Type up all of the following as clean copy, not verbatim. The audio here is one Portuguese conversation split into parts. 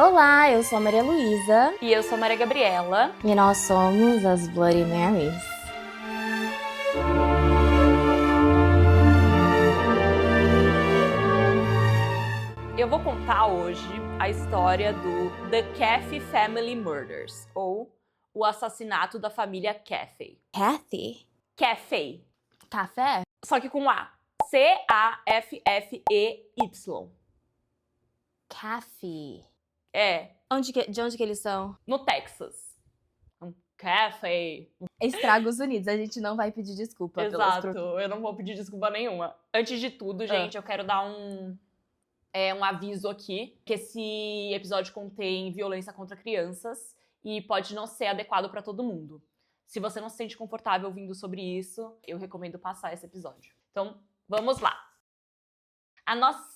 Olá, eu sou a Maria Luísa E eu sou a Maria Gabriela. e nós somos as Bloody Marys. Eu vou contar hoje a história do The Caffey Family Murders, ou o assassinato da família Caffey. Kathy? Caffey, Café? só que com A. C-A-F-F-E-Y. Kathy. É, De onde que eles são? no Texas. Caffey. Estados Unidos, a gente não vai pedir desculpa Exato, eu não vou pedir desculpa nenhuma. Antes de tudo, gente, eu quero dar um aviso aqui, que esse episódio contém violência contra crianças e pode não ser adequado para todo mundo. Se você não se sente confortável ouvindo sobre isso, eu recomendo passar esse episódio. Então, vamos lá. A nossa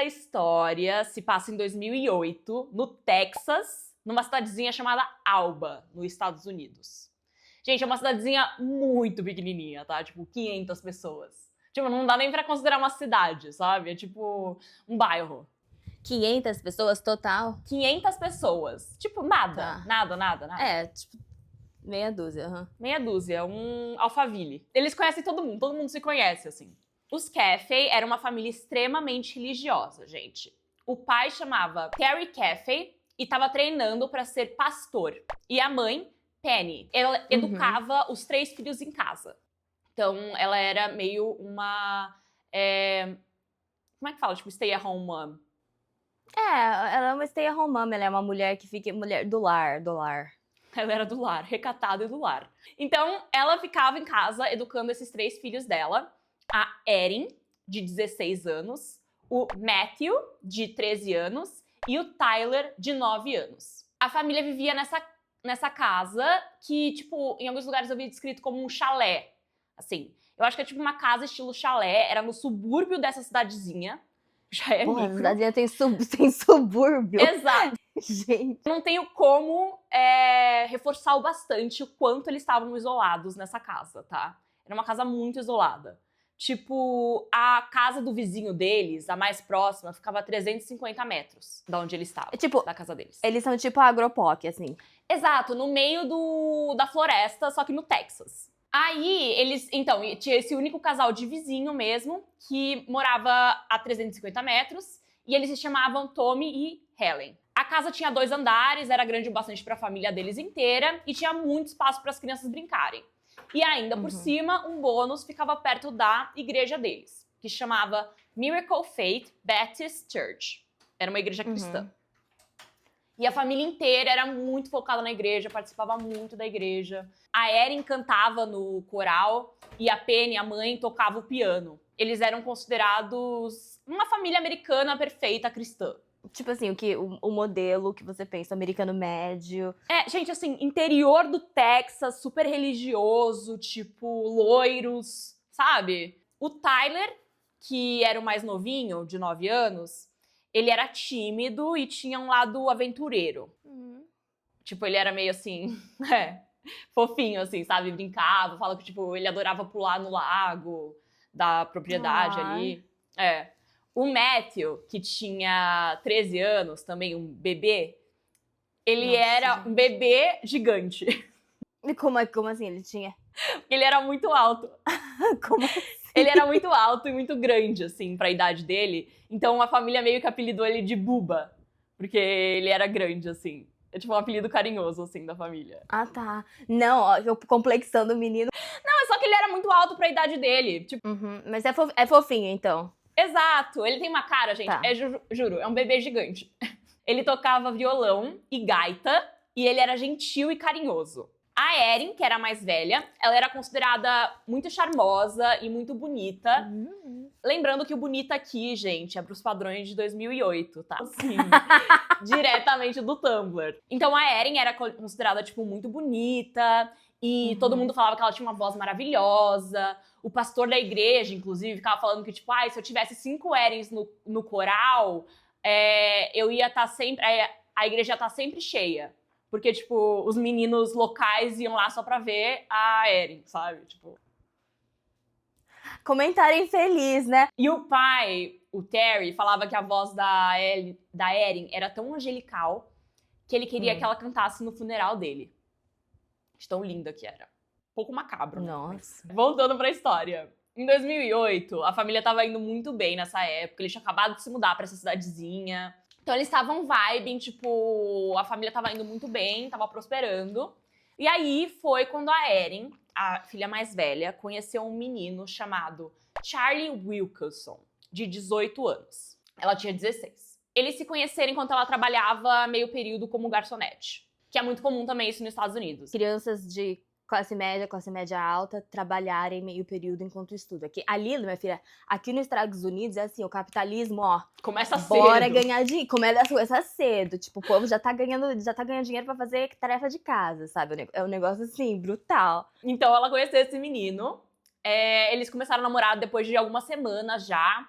história se passa em 2008, no Texas, numa cidadezinha chamada Alba, nos Estados Unidos. Gente, é uma cidadezinha muito pequenininha, tá? Tipo, 500 pessoas. Tipo, não dá nem pra considerar uma cidade, sabe? É tipo um bairro. 500 pessoas total? 500 pessoas. Tipo, nada. Tá. Nada. É, tipo, meia dúzia. Uhum. Meia dúzia, um Alphaville. Eles conhecem todo mundo se conhece, assim. Os Caffey eram uma família extremamente religiosa, gente. O pai chamava Terry Caffey e tava treinando pra ser pastor. E a mãe, Penny, ela educava os 3 filhos em casa. Então, ela era meio uma... como é que fala? Tipo, stay-at-home mom. Ela é uma stay-at-home mom, ela é uma mulher que fica... Mulher do lar. Ela era do lar, recatada e do lar. Então, ela ficava em casa educando esses 3 filhos dela. A Erin, de 16 anos. O Matthew, de 13 anos. E o Tyler, de 9 anos. A família vivia nessa casa que, tipo, em alguns lugares eu vi descrito como um chalé. Assim, eu acho que é tipo uma casa estilo chalé. Era no subúrbio dessa cidadezinha. Já é Porra, a micro. cidadezinha tem subúrbio. Exato. Gente. Não tenho como reforçar o bastante o quanto eles estavam isolados nessa casa, tá? Era uma casa muito isolada. Tipo, a casa do vizinho deles, a mais próxima, ficava a 350 metros da onde eles estavam, Tipo, da casa deles. eles são tipo agropoc, assim. Exato, no meio da floresta, só que no Texas. Aí, então, tinha esse único casal de vizinho mesmo, que morava a 350 metros, e eles se chamavam Tommy e Helen. A casa tinha 2 andares, era grande o bastante para a família deles inteira, e tinha muito espaço para as crianças brincarem. E ainda por cima, um bônus ficava perto da igreja deles, que chamava Miracle Faith Baptist Church. Era uma igreja cristã. E a família inteira era muito focada na igreja, participava muito da igreja. A Erin cantava no coral e a Penny, a mãe, tocava o piano. Eles eram considerados uma família americana perfeita cristã. Tipo assim, o modelo que você pensa, americano médio. Gente, assim, interior do Texas, super religioso, tipo, loiros, sabe? O Tyler, que era o mais novinho, de 9 anos, ele era tímido e tinha um lado aventureiro. Tipo, ele era meio assim, fofinho, assim, sabe? Brincava, fala que, tipo, ele adorava pular no lago da propriedade ali. O Matthew, que tinha 13 anos, também um bebê, ele era um bebê gigante. Como assim? Ele tinha? Ele era muito alto. Como assim? Ele era muito alto e muito grande, assim, pra idade dele. Então a família meio que apelidou ele de Buba, porque ele era grande, assim. É tipo um apelido carinhoso, assim, da família. Ah, tá. Não, ó, eu complexando o menino. Não, só que ele era muito alto pra idade dele. Tipo, Mas é fofinho, então. exato. Ele tem uma cara, gente, Tá. Juro, é um bebê gigante. Ele tocava violão e gaita, e ele era gentil e carinhoso. A Erin, que era a mais velha, ela era considerada muito charmosa e muito bonita. Lembrando que o bonita aqui, gente, é pros padrões de 2008, tá? Sim, diretamente do Tumblr. Então a Erin era considerada, tipo, muito bonita. E todo mundo falava que ela tinha uma voz maravilhosa. O pastor da igreja, inclusive, ficava falando que, tipo, se eu tivesse 5 Erins no coral, eu ia estar sempre... a igreja ia estar sempre cheia. Porque, tipo, os meninos locais iam lá só pra ver a Erin, sabe? Tipo... Comentário infeliz, né? E o pai, o Terry, falava que a voz da Erin era tão angelical que ele queria que ela cantasse no funeral dele. De tão linda que era. Um pouco macabro, né? Nossa. Voltando pra história. Em 2008, a família tava indo muito bem nessa época. Eles tinham acabado de se mudar pra essa cidadezinha. Então eles estavam vibing, tipo, a família tava indo muito bem, tava prosperando. E aí foi quando a Erin, a filha mais velha, conheceu um menino chamado Charlie Wilkinson, de 18 anos. Ela tinha 16. Eles se conheceram enquanto ela trabalhava meio período como garçonete, que é muito comum também isso nos Estados Unidos. Crianças de classe média alta, trabalharem meio período enquanto estuda. Ali, minha filha, aqui nos Estados Unidos é assim, o capitalismo, ó, Começa bora cedo. ganhar dinheiro, começa cedo. Tipo, o povo já tá ganhando dinheiro pra fazer tarefa de casa, sabe? É um negócio assim, brutal. Então ela conheceu esse menino, eles começaram a namorar depois de algumas semanas já.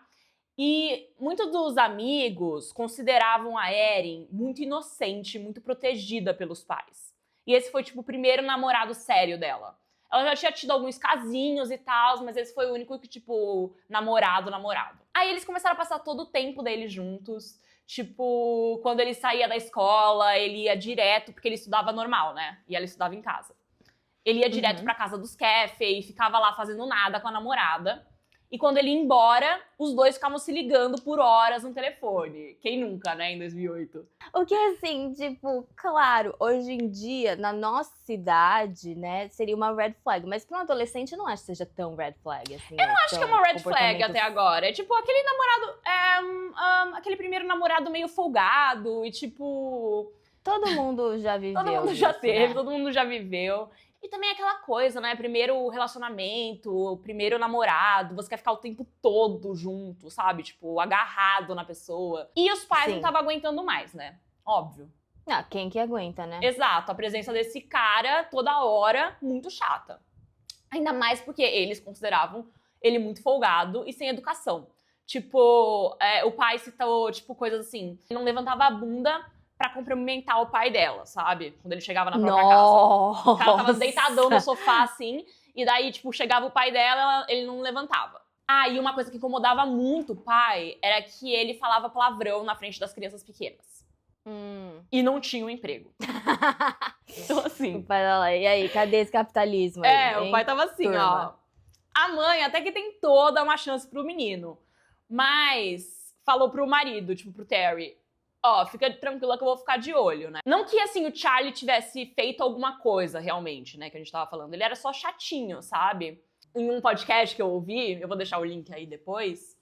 E muitos dos amigos consideravam a Erin muito inocente, muito protegida pelos pais. E esse foi, tipo, o primeiro namorado sério dela. Ela já tinha tido alguns casinhos e tal, mas esse foi o único que, tipo, namorado. Aí eles começaram a passar todo o tempo deles juntos. Tipo, quando ele saía da escola, ele ia direto, porque ele estudava normal, né? E ela estudava em casa. Ele ia direto pra casa dos Caffey e ficava lá fazendo nada com a namorada. E quando ele ia embora, os dois ficavam se ligando por horas no telefone. Quem nunca, né, em 2008? O que, assim, tipo, claro, hoje em dia, na nossa idade, né, seria uma red flag. Mas pra um adolescente, eu não acho que seja tão red flag, assim. Eu não acho que é uma red flag até agora. É tipo aquele namorado, aquele primeiro namorado meio folgado e tipo... Todo mundo já viveu Todo mundo já isso, teve, né? todo mundo já viveu. E também aquela coisa, né? Primeiro relacionamento, primeiro namorado, você quer ficar o tempo todo junto, sabe? Tipo, agarrado na pessoa. E os pais Sim. não estavam aguentando mais, né? Óbvio. Ah, quem que aguenta, né? Exato, a presença desse cara toda hora, muito chata. Ainda mais porque eles consideravam ele muito folgado e sem educação. Tipo, o pai citou, tipo, coisas assim. Ele não levantava a bunda pra cumprimentar o pai dela, sabe? Quando ele chegava na própria casa. O cara tava deitadão no sofá, assim, e daí, tipo, chegava o pai dela, ele não levantava. Ah, e uma coisa que incomodava muito o pai era que ele falava palavrão na frente das crianças pequenas. E não tinha um emprego. Então, assim... O pai lá, e aí, cadê esse capitalismo aí, o pai tava assim, turma? ó. A mãe até que tem toda uma chance pro menino, mas falou pro marido, tipo, pro Terry, ó, fica tranquila que eu vou ficar de olho, né? Não que, assim, o Charlie tivesse feito alguma coisa, realmente, né, que a gente tava falando. Ele era só chatinho, sabe? Em um podcast que eu ouvi, eu vou deixar o link aí depois,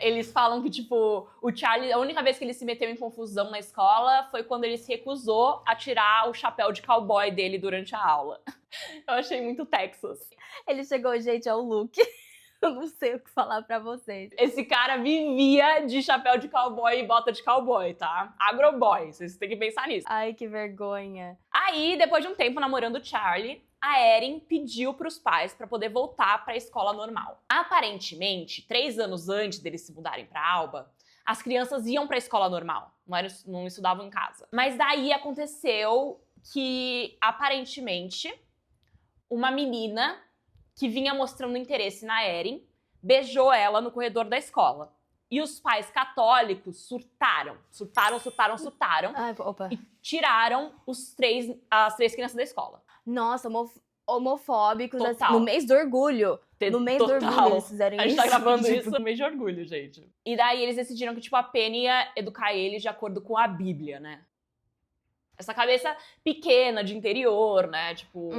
eles falam que, tipo, o Charlie, a única vez que ele se meteu em confusão na escola foi quando ele se recusou a tirar o chapéu de cowboy dele durante a aula. Eu achei muito Texas. Ele chegou, gente, ao look. Eu não sei o que falar pra vocês. Esse cara vivia de chapéu de cowboy e bota de cowboy, tá? Agroboy, vocês têm que pensar nisso. Ai, que vergonha. Aí, depois de um tempo namorando o Charlie, a Erin pediu pros pais pra poder voltar pra escola normal. Aparentemente, 3 anos antes deles se mudarem pra Alba, as crianças iam pra escola normal, não estudavam em casa. Mas daí aconteceu que, aparentemente, uma menina que vinha mostrando interesse na Erin beijou ela no corredor da escola. E os pais católicos surtaram. Ai, opa. E tiraram as 3 crianças da escola. Nossa, homofóbicos, assim, Total. no mês do orgulho. No mês do orgulho eles fizeram A gente isso. tá gravando tipo, isso no mês de orgulho, gente. E daí eles decidiram que, tipo, a Penny ia educar eles de acordo com a Bíblia, né? Essa cabeça pequena, de interior, né? Tipo...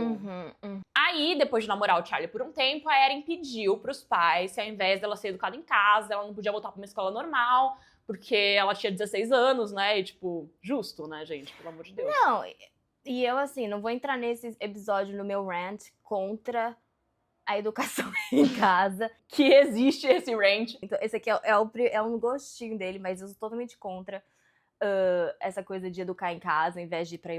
Aí, depois de namorar o Charlie por um tempo, a Erin pediu pros pais se ao invés dela ser educada em casa, ela não podia voltar pra uma escola normal, porque ela tinha 16 anos, né? E, tipo, justo, né, gente? Pelo amor de Deus. Não, e eu, assim, não vou entrar nesse episódio no meu rant contra a educação em casa. Que existe esse rant. Então, esse aqui é um gostinho dele, mas eu sou totalmente contra essa coisa de educar em casa, ao invés de ir pra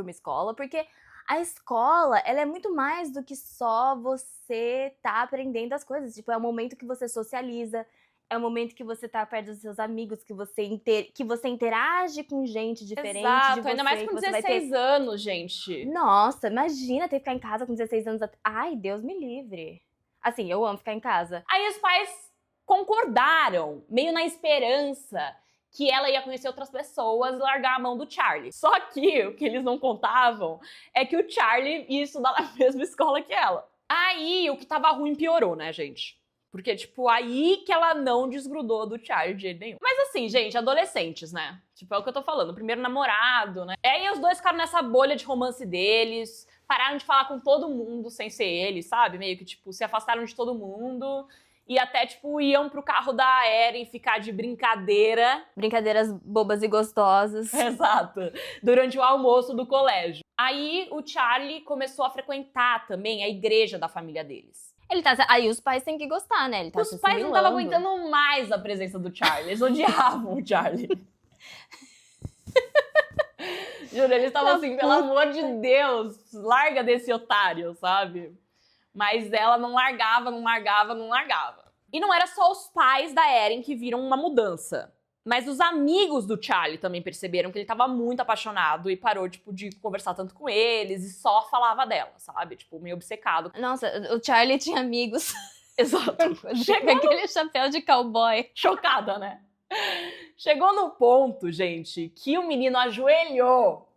uma escola, porque a escola, ela é muito mais do que só você tá aprendendo as coisas. Tipo, é o momento que você socializa, é o momento que você tá perto dos seus amigos, que você interage com gente diferente de Exato, você. ainda mais com que você vai 16 anos, gente. Nossa, imagina ter que ficar em casa com 16 anos. Ai, Deus me livre. Assim, eu amo ficar em casa. Aí os pais concordaram, meio na esperança que ela ia conhecer outras pessoas e largar a mão do Charlie. Só que o que eles não contavam é que o Charlie ia estudar na mesma escola que ela. Aí o que tava ruim piorou, né, gente? Porque, tipo, aí que ela não desgrudou do Charlie de jeito nenhum. Mas assim, gente, adolescentes, né? Tipo, é o que eu tô falando, primeiro namorado, né? Aí os dois ficaram nessa bolha de romance deles, pararam de falar com todo mundo sem ser eles, sabe? Meio que, tipo, se afastaram de todo mundo. E até, tipo, iam pro carro da Erin ficar de brincadeira. Brincadeiras bobas e gostosas. Exato. Durante o almoço do colégio. Aí o Charlie começou a frequentar também a igreja da família deles. Ele tá... Aí os pais têm que gostar, né? Ele tá Os se pais não estavam assimilando. aguentando mais a presença do Charlie. Eles odiavam o Charlie. Juro, eles estavam assim, pelo amor de Deus, larga desse otário, sabe? Mas ela não largava, não largava, não largava. E não era só os pais da Erin que viram uma mudança. Mas os amigos do Charlie também perceberam que ele tava muito apaixonado e parou, tipo, de conversar tanto com eles e só falava dela, sabe? Tipo, meio obcecado. Nossa, o Charlie tinha amigos. Exato. Com aquele chapéu de cowboy. Chocada, né? Chegou no ponto, gente, que o menino ajoelhou,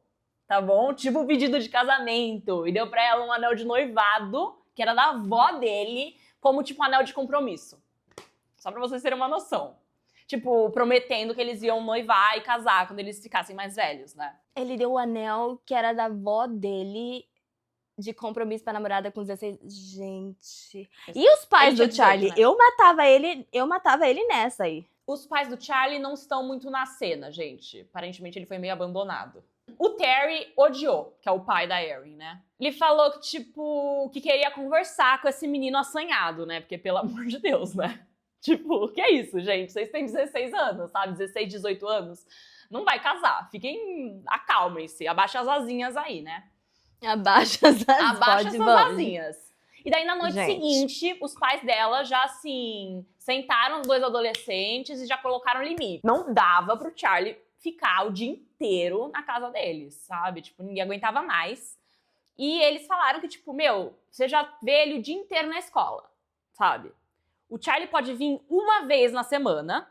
tá bom? Tipo um pedido de casamento e deu pra ela um anel de noivado, que era da avó dele, como tipo um anel de compromisso. Só pra vocês terem uma noção. Tipo, prometendo que eles iam noivar e casar quando eles ficassem mais velhos, né? Ele deu o anel que era da avó dele de compromisso pra namorada com 16. Gente. E os pais Ele tinha do Charlie? 18, né? Eu matava ele nessa aí. Os pais do Charlie não estão muito na cena, gente. Aparentemente ele foi meio abandonado. O Terry odiou, que é o pai da Erin, né? Ele falou que, tipo, que queria conversar com esse menino assanhado, né? Porque, pelo amor de Deus, né? Tipo, que é isso, gente? Vocês têm 16 anos, sabe? 16, 18 anos. Não vai casar. Fiquem... Acalmem-se. Abaixa as asinhas aí, né? Abaixa as Abaixa essas asinhas. E daí, na noite Gente. seguinte, os pais dela já, assim, sentaram os dois adolescentes e já colocaram limite. Não dava pro Charlie ficar o dia inteiro na casa deles, sabe? Tipo, ninguém aguentava mais. E eles falaram que, tipo, meu, você já vê ele o dia inteiro na escola, sabe? O Charlie pode vir uma vez na semana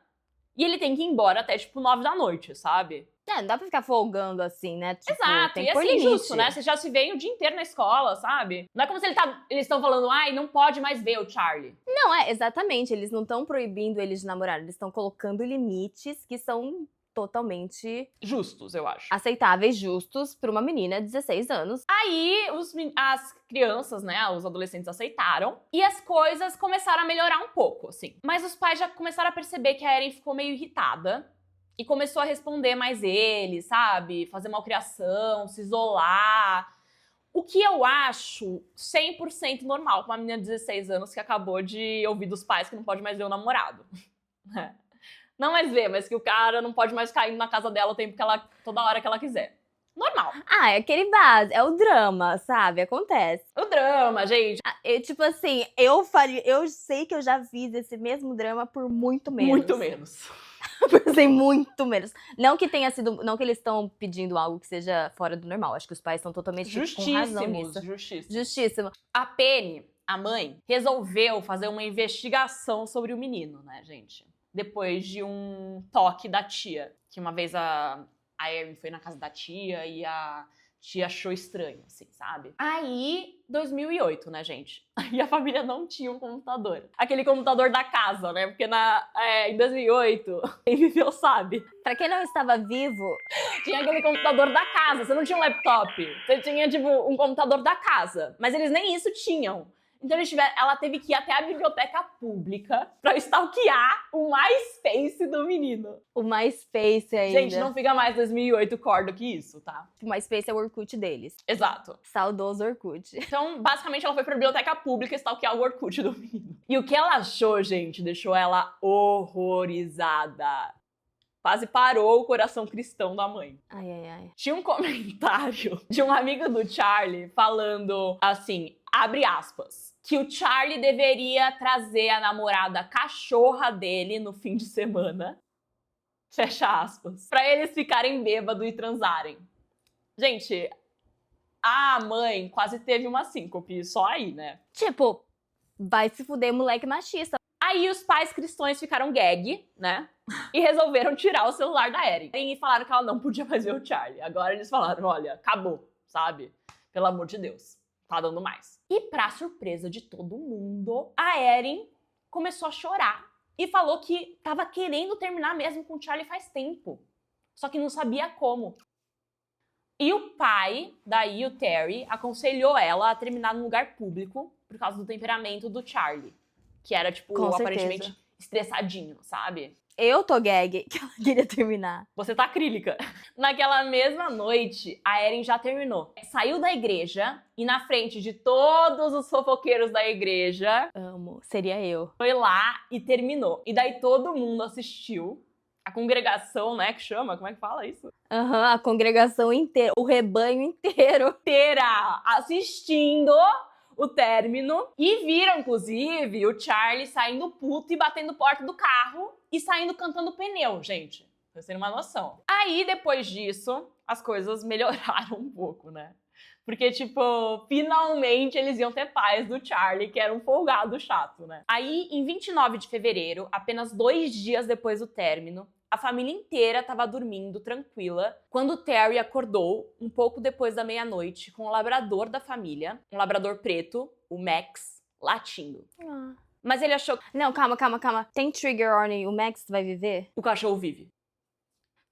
e ele tem que ir embora até, tipo, 9 da noite, sabe? É, não dá pra ficar folgando assim, né? Tipo, Exato, tem e que pôr assim, limite. justo, né? Você já se vê o dia inteiro na escola, sabe? Não é como se eles estão falando, ai, não pode mais ver o Charlie. Não, exatamente. Eles não estão proibindo eles de namorar, eles estão colocando limites que são totalmente Justos, eu acho. aceitáveis, justos pra uma menina de 16 anos. Aí as crianças, né, os adolescentes aceitaram e as coisas começaram a melhorar um pouco, assim. Mas os pais já começaram a perceber que a Erin ficou meio irritada e começou a responder mais ele, sabe? Fazer malcriação, se isolar. O que eu acho 100% normal pra uma menina de 16 anos que acabou de ouvir dos pais que não pode mais ver o namorado. Não mais ver, mas que o cara não pode mais cair na casa dela o tempo que ela, toda hora que ela quiser. Normal. Ah, é aquele base, é o drama, sabe? Acontece. O drama, gente. Tipo assim, eu sei que eu já fiz esse mesmo drama por muito menos. Muito menos. Assim, muito menos. Não que tenha sido, não que eles estão pedindo algo que seja fora do normal. Acho que os pais estão totalmente com razão nisso. Justíssimo. A Penny, a mãe, resolveu fazer uma investigação sobre o menino, né, gente? Depois de um toque da tia. Que uma vez a Erin foi na casa da tia e a tia achou estranho, assim, sabe? Aí, 2008, né, gente? Aí a família não tinha um computador. Aquele computador da casa, né? Porque em 2008, quem viveu sabe. Pra quem não estava vivo... Tinha aquele computador da casa, você não tinha um laptop. Você tinha, tipo, um computador da casa. Mas eles nem isso tinham. Então ela teve que ir até a biblioteca pública pra stalkear o MySpace do menino. O MySpace ainda. Gente, não fica mais 2008 core do que isso, tá? O MySpace é o Orkut deles. Exato. Saudoso Orkut. Então, basicamente, ela foi pra biblioteca pública stalkear o Orkut do menino. E o que ela achou, gente, deixou ela horrorizada. Quase parou o coração cristão da mãe. Ai, ai, ai. Tinha um comentário de um amigo do Charlie falando assim, abre aspas, que o Charlie deveria trazer a namorada cachorra dele no fim de semana, fecha aspas, pra eles ficarem bêbados e transarem. Gente, a mãe quase teve uma síncope, só aí, né? Tipo, vai se fuder, moleque machista. Aí os pais cristãos ficaram gag, né? e resolveram tirar o celular da Erin. E falaram que ela não podia mais ver o Charlie. Agora eles falaram, olha, acabou, sabe? Pelo amor de Deus, tá dando mais. E pra surpresa de todo mundo, a Erin começou a chorar e falou que tava querendo terminar mesmo com o Charlie faz tempo, só que não sabia como. E o pai, daí o Terry, aconselhou ela a terminar num lugar público por causa do temperamento do Charlie, que era, tipo, Com certeza. aparentemente estressadinho, sabe? Eu tô gag que ela queria terminar. Você tá acrílica. Naquela mesma noite, a Erin já terminou. Saiu da igreja e na frente de todos os fofoqueiros da igreja, Amo. Seria eu. foi lá e terminou. E daí todo mundo assistiu. A congregação, né, que chama? Como é que fala isso? Aham, a congregação inteira, o rebanho inteiro. Inteira assistindo o término e viram, inclusive, o Charlie saindo puto e batendo porta do carro e saindo cantando pneu, gente. Pra vocês terem uma noção. Aí, depois disso, as coisas melhoraram um pouco, né? Porque, tipo, finalmente eles iam ter paz do Charlie, que era um folgado chato, né? Aí, em 29 de fevereiro, apenas 2 dias depois do término, a família inteira estava dormindo tranquila quando Terry acordou um pouco depois da meia-noite com o labrador da família, um labrador preto, o Max, latindo. Mas ele achou que Não, calma. Tem trigger warning, o Max vai viver? o cachorro vive.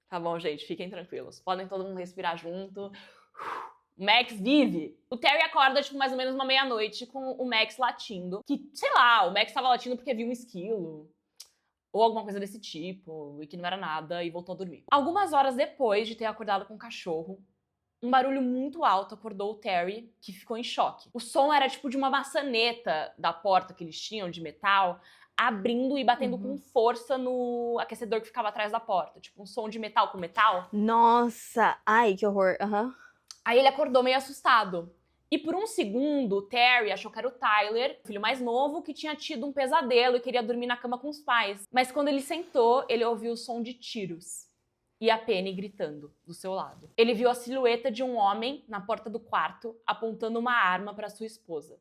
Tá bom, gente, fiquem tranquilos. Podem todo mundo respirar junto. O Max vive. O Terry acorda, tipo, mais ou menos uma meia-noite com o Max latindo. Que, sei lá, o Max tava latindo porque viu um esquilo. Ou alguma coisa desse tipo, e que não era nada, e voltou a dormir. Algumas horas depois de ter acordado com o cachorro, um barulho muito alto acordou o Terry, que ficou em choque. O som era tipo de uma maçaneta da porta que eles tinham, de metal, abrindo e batendo com força no aquecedor que ficava atrás da porta. Tipo um som de metal com metal. Nossa, ai, que horror. Aí ele acordou meio assustado. E por um segundo, o Terry achou que era o Tyler, o filho mais novo, que tinha tido um pesadelo e queria dormir na cama com os pais. Mas quando ele sentou, ele ouviu o som de tiros e a Penny gritando do seu lado. Ele viu a silhueta de um homem na porta do quarto, apontando uma arma para sua esposa.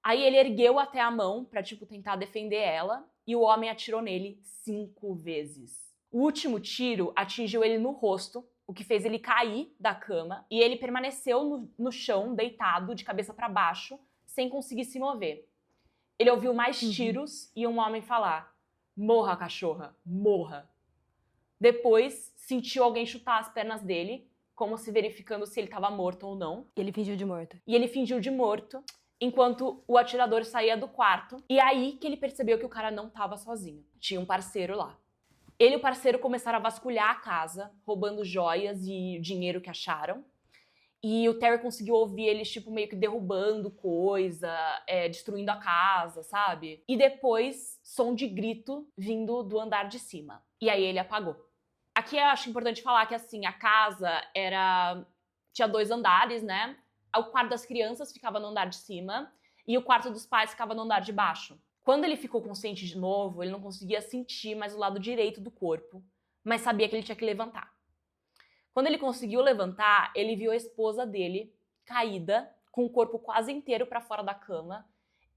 Aí ele ergueu até a mão para, tipo, tentar defender ela, e o homem atirou nele 5 vezes. O último tiro atingiu ele no rosto, o que fez ele cair da cama, e ele permaneceu no chão, deitado, de cabeça para baixo, sem conseguir se mover. Ele ouviu mais tiros e um homem falar: "Morra, cachorra, morra." Depois, sentiu alguém chutar as pernas dele, como se verificando se ele estava morto ou não. E ele fingiu de morto. E ele fingiu de morto, enquanto o atirador saía do quarto. E aí que ele percebeu que o cara não estava sozinho. Tinha um parceiro lá. Ele e o parceiro começaram a vasculhar a casa, roubando joias e dinheiro que acharam. E o Terry conseguiu ouvir eles, tipo, meio que derrubando coisa, destruindo a casa, sabe? E depois, som de grito vindo do andar de cima. E aí ele apagou. Aqui eu acho importante falar que, assim, a casa tinha 2 andares, né? O quarto das crianças ficava no andar de cima e o quarto dos pais ficava no andar de baixo. Quando ele ficou consciente de novo, ele não conseguia sentir mais o lado direito do corpo, mas sabia que ele tinha que levantar. Quando ele conseguiu levantar, ele viu a esposa dele caída, com o corpo quase inteiro para fora da cama,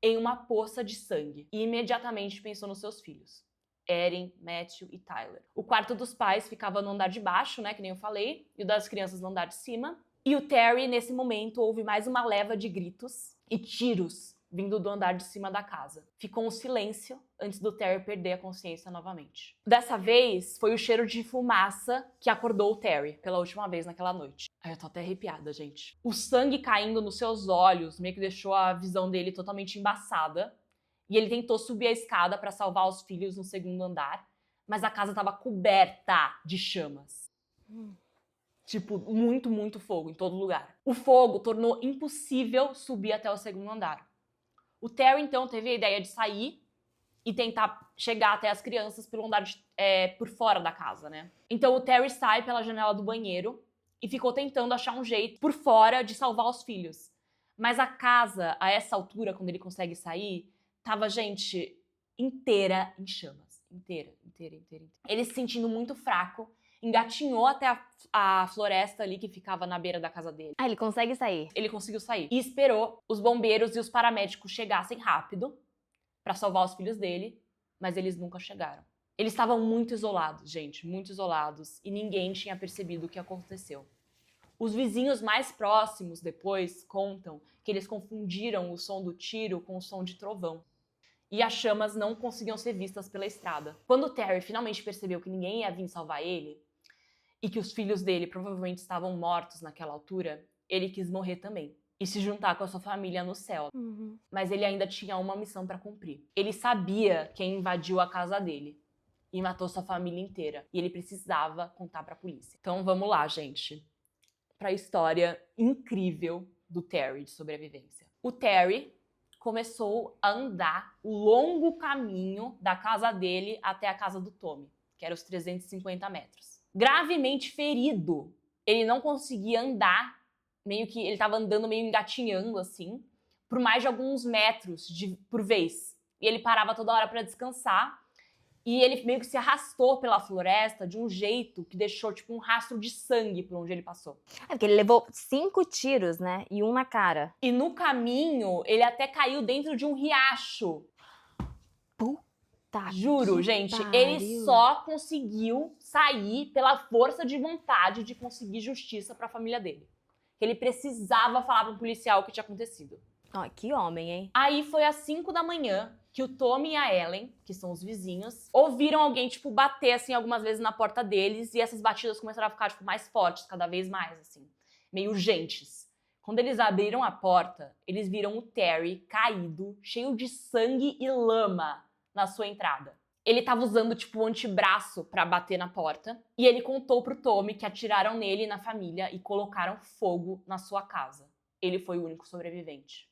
em uma poça de sangue. E imediatamente pensou nos seus filhos, Erin, Matthew e Tyler. O quarto dos pais ficava no andar de baixo, né, que nem eu falei, e o das crianças no andar de cima. E o Terry, nesse momento, ouve mais uma leva de gritos e tiros vindo do andar de cima da casa. Ficou um silêncio antes do Terry perder a consciência novamente. Dessa vez, foi o cheiro de fumaça que acordou o Terry pela última vez naquela noite. Ai, eu tô até arrepiada, gente. O sangue caindo nos seus olhos meio que deixou a visão dele totalmente embaçada. E ele tentou subir a escada para salvar os filhos no 2º andar, mas a casa estava coberta de chamas. Tipo, muito, muito fogo em todo lugar. O fogo tornou impossível subir até o 2º andar. O Terry, então, teve a ideia de sair e tentar chegar até as crianças pelo andar por fora da casa, né? Então o Terry sai pela janela do banheiro e ficou tentando achar um jeito por fora de salvar os filhos. Mas a casa, a essa altura, quando ele consegue sair, tava, gente, inteira em chamas. Inteira. Ele se sentindo muito fraco, engatinhou até a floresta ali que ficava na beira da casa dele. Ah, ele consegue sair. Ele conseguiu sair. E esperou os bombeiros e os paramédicos chegassem rápido pra salvar os filhos dele, mas eles nunca chegaram. Eles estavam muito isolados, gente, muito isolados, e ninguém tinha percebido o que aconteceu. Os vizinhos mais próximos depois contam que eles confundiram o som do tiro com o som de trovão. E as chamas não conseguiam ser vistas pela estrada. Quando o Terry finalmente percebeu que ninguém ia vir salvar ele, e que os filhos dele provavelmente estavam mortos naquela altura, ele quis morrer também e se juntar com a sua família no céu. Mas ele ainda tinha uma missão para cumprir. Ele sabia quem invadiu a casa dele e matou sua família inteira. E ele precisava contar para a polícia. Então vamos lá, gente, para a história incrível do Terry de sobrevivência. O Terry começou a andar o longo caminho da casa dele até a casa do Tommy, que era os 350 metros. Gravemente ferido, ele não conseguia andar, meio que ele estava andando meio engatinhando assim, por mais de alguns metros por vez. E ele parava toda hora para descansar. E ele meio que se arrastou pela floresta de um jeito que deixou tipo um rastro de sangue por onde ele passou. É porque ele levou 5 tiros, né? E um na cara. E no caminho, ele até caiu dentro de um riacho. Tá. Juro, gente, ele só conseguiu sair pela força de vontade de conseguir justiça para a família dele. Ele precisava falar para o policial o que tinha acontecido. Ó, que homem, hein? Aí foi às 5 da manhã que o Tommy e a Ellen, que são os vizinhos, ouviram alguém, tipo, bater, assim, algumas vezes na porta deles, e essas batidas começaram a ficar, tipo, mais fortes, cada vez mais, assim, meio urgentes. Quando eles abriram a porta, eles viram o Terry caído, cheio de sangue e lama na sua entrada. Ele tava usando, tipo, o antebraço pra bater na porta, e ele contou pro Tommy que atiraram nele e na família e colocaram fogo na sua casa. Ele foi o único sobrevivente.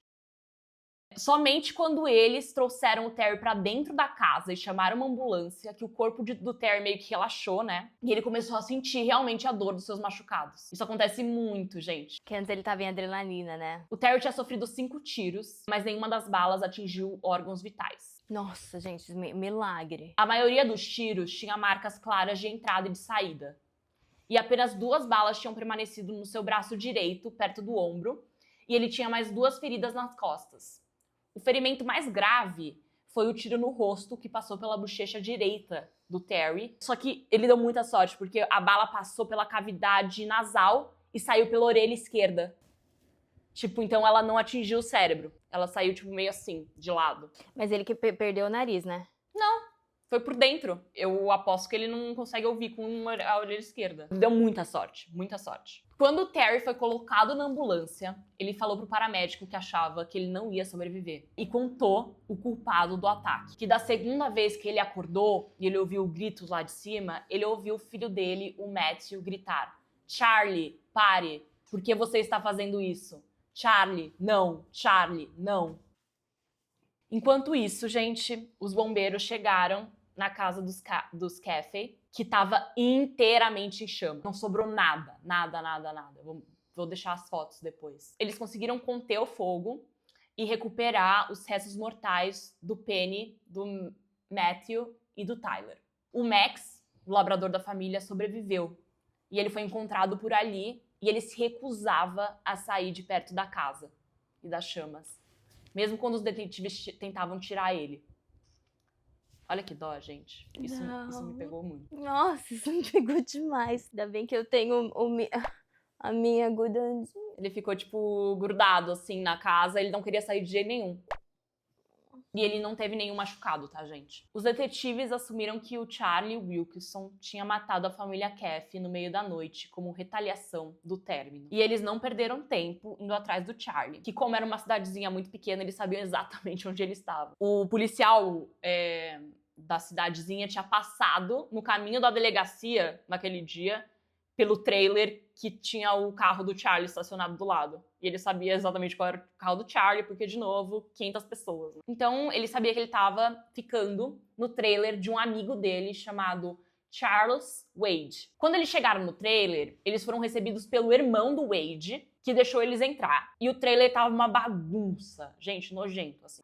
Somente quando eles trouxeram o Terry pra dentro da casa e chamaram uma ambulância, que o corpo do Terry meio que relaxou, né? E ele começou a sentir realmente a dor dos seus machucados. Isso acontece muito, gente. Que antes ele tava em adrenalina, né? O Terry tinha sofrido 5 tiros, mas nenhuma das balas atingiu órgãos vitais. Nossa, gente, milagre. A maioria dos tiros tinha marcas claras de entrada e de saída. E apenas 2 balas tinham permanecido no seu braço direito, perto do ombro, e ele tinha mais 2 feridas nas costas. O ferimento mais grave foi o tiro no rosto que passou pela bochecha direita do Terry. Só que ele deu muita sorte, porque a bala passou pela cavidade nasal e saiu pela orelha esquerda. Tipo, então ela não atingiu o cérebro. Ela saiu, tipo, meio assim, de lado. Mas ele que perdeu o nariz, né? Não, foi por dentro. Eu aposto que ele não consegue ouvir com a orelha esquerda. Deu muita sorte, muita sorte. Quando o Terry foi colocado na ambulância, ele falou pro paramédico que achava que ele não ia sobreviver. E contou o culpado do ataque. Que da segunda vez que ele acordou e ele ouviu gritos lá de cima, ele ouviu o filho dele, o Matthew, gritar: "Charlie, pare! Por que você está fazendo isso? Charlie, não! Charlie, não!" Enquanto isso, gente, os bombeiros chegaram na casa dos Caffey, que estava inteiramente em chama. Não sobrou nada, nada. Vou deixar as fotos depois. Eles conseguiram conter o fogo e recuperar os restos mortais do Penny, do Matthew e do Tyler. O Max, o labrador da família, sobreviveu. E ele foi encontrado por ali e ele se recusava a sair de perto da casa e das chamas, mesmo quando os detetives tentavam tirar ele. Olha que dó, gente. Isso me pegou muito. Nossa, isso me pegou demais. Ainda bem que eu tenho a minha agudandinha. Ele ficou, tipo, grudado, assim, na casa. Ele não queria sair de jeito nenhum. E ele não teve nenhum machucado, tá, gente? Os detetives assumiram que o Charlie Wilkinson tinha matado a família Caffey no meio da noite como retaliação do término. E eles não perderam tempo indo atrás do Charlie, que como era uma cidadezinha muito pequena, eles sabiam exatamente onde ele estava. O policial da cidadezinha tinha passado no caminho da delegacia naquele dia pelo trailer que tinha o carro do Charlie estacionado do lado. E ele sabia exatamente qual era o carro do Charlie, porque, de novo, 500 pessoas. Então, ele sabia que ele estava ficando no trailer de um amigo dele chamado Charles Wade. Quando eles chegaram no trailer, eles foram recebidos pelo irmão do Wade, que deixou eles entrar. E o trailer tava uma bagunça. Gente, nojento, assim.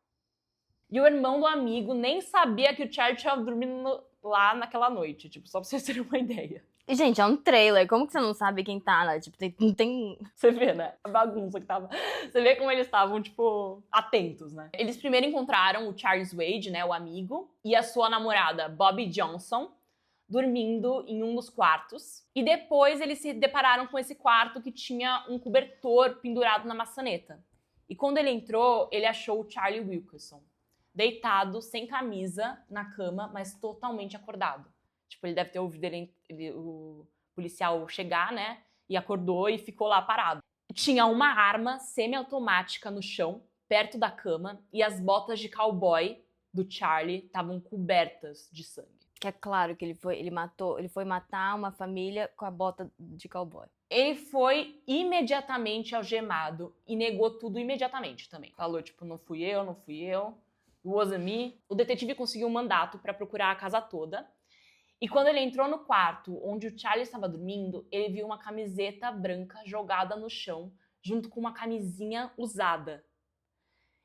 E o irmão do amigo nem sabia que o Charlie estava dormindo lá naquela noite. Tipo, só pra vocês terem uma ideia. E, gente, é um trailer. Como que você não sabe quem tá lá? Tipo, não tem... Você vê, né? A bagunça que tava. Você vê como eles estavam, tipo, atentos, né? Eles primeiro encontraram o Charles Wade, né, o amigo, e a sua namorada, Bobby Johnson, dormindo em um dos quartos. E depois eles se depararam com esse quarto que tinha um cobertor pendurado na maçaneta. E quando ele entrou, ele achou o Charlie Wilkerson deitado, sem camisa, na cama, mas totalmente acordado. Tipo, ele deve ter ouvido o policial chegar, né? E acordou e ficou lá parado. Tinha uma arma semiautomática no chão, perto da cama, e as botas de cowboy do Charlie estavam cobertas de sangue. Que é claro que ele foi matar uma família com a bota de cowboy. Ele foi imediatamente algemado e negou tudo imediatamente também. Falou, tipo, não fui eu, wasn't me. O detetive conseguiu um mandato para procurar a casa toda. E quando ele entrou no quarto onde o Charlie estava dormindo, ele viu uma camiseta branca jogada no chão, junto com uma camisinha usada.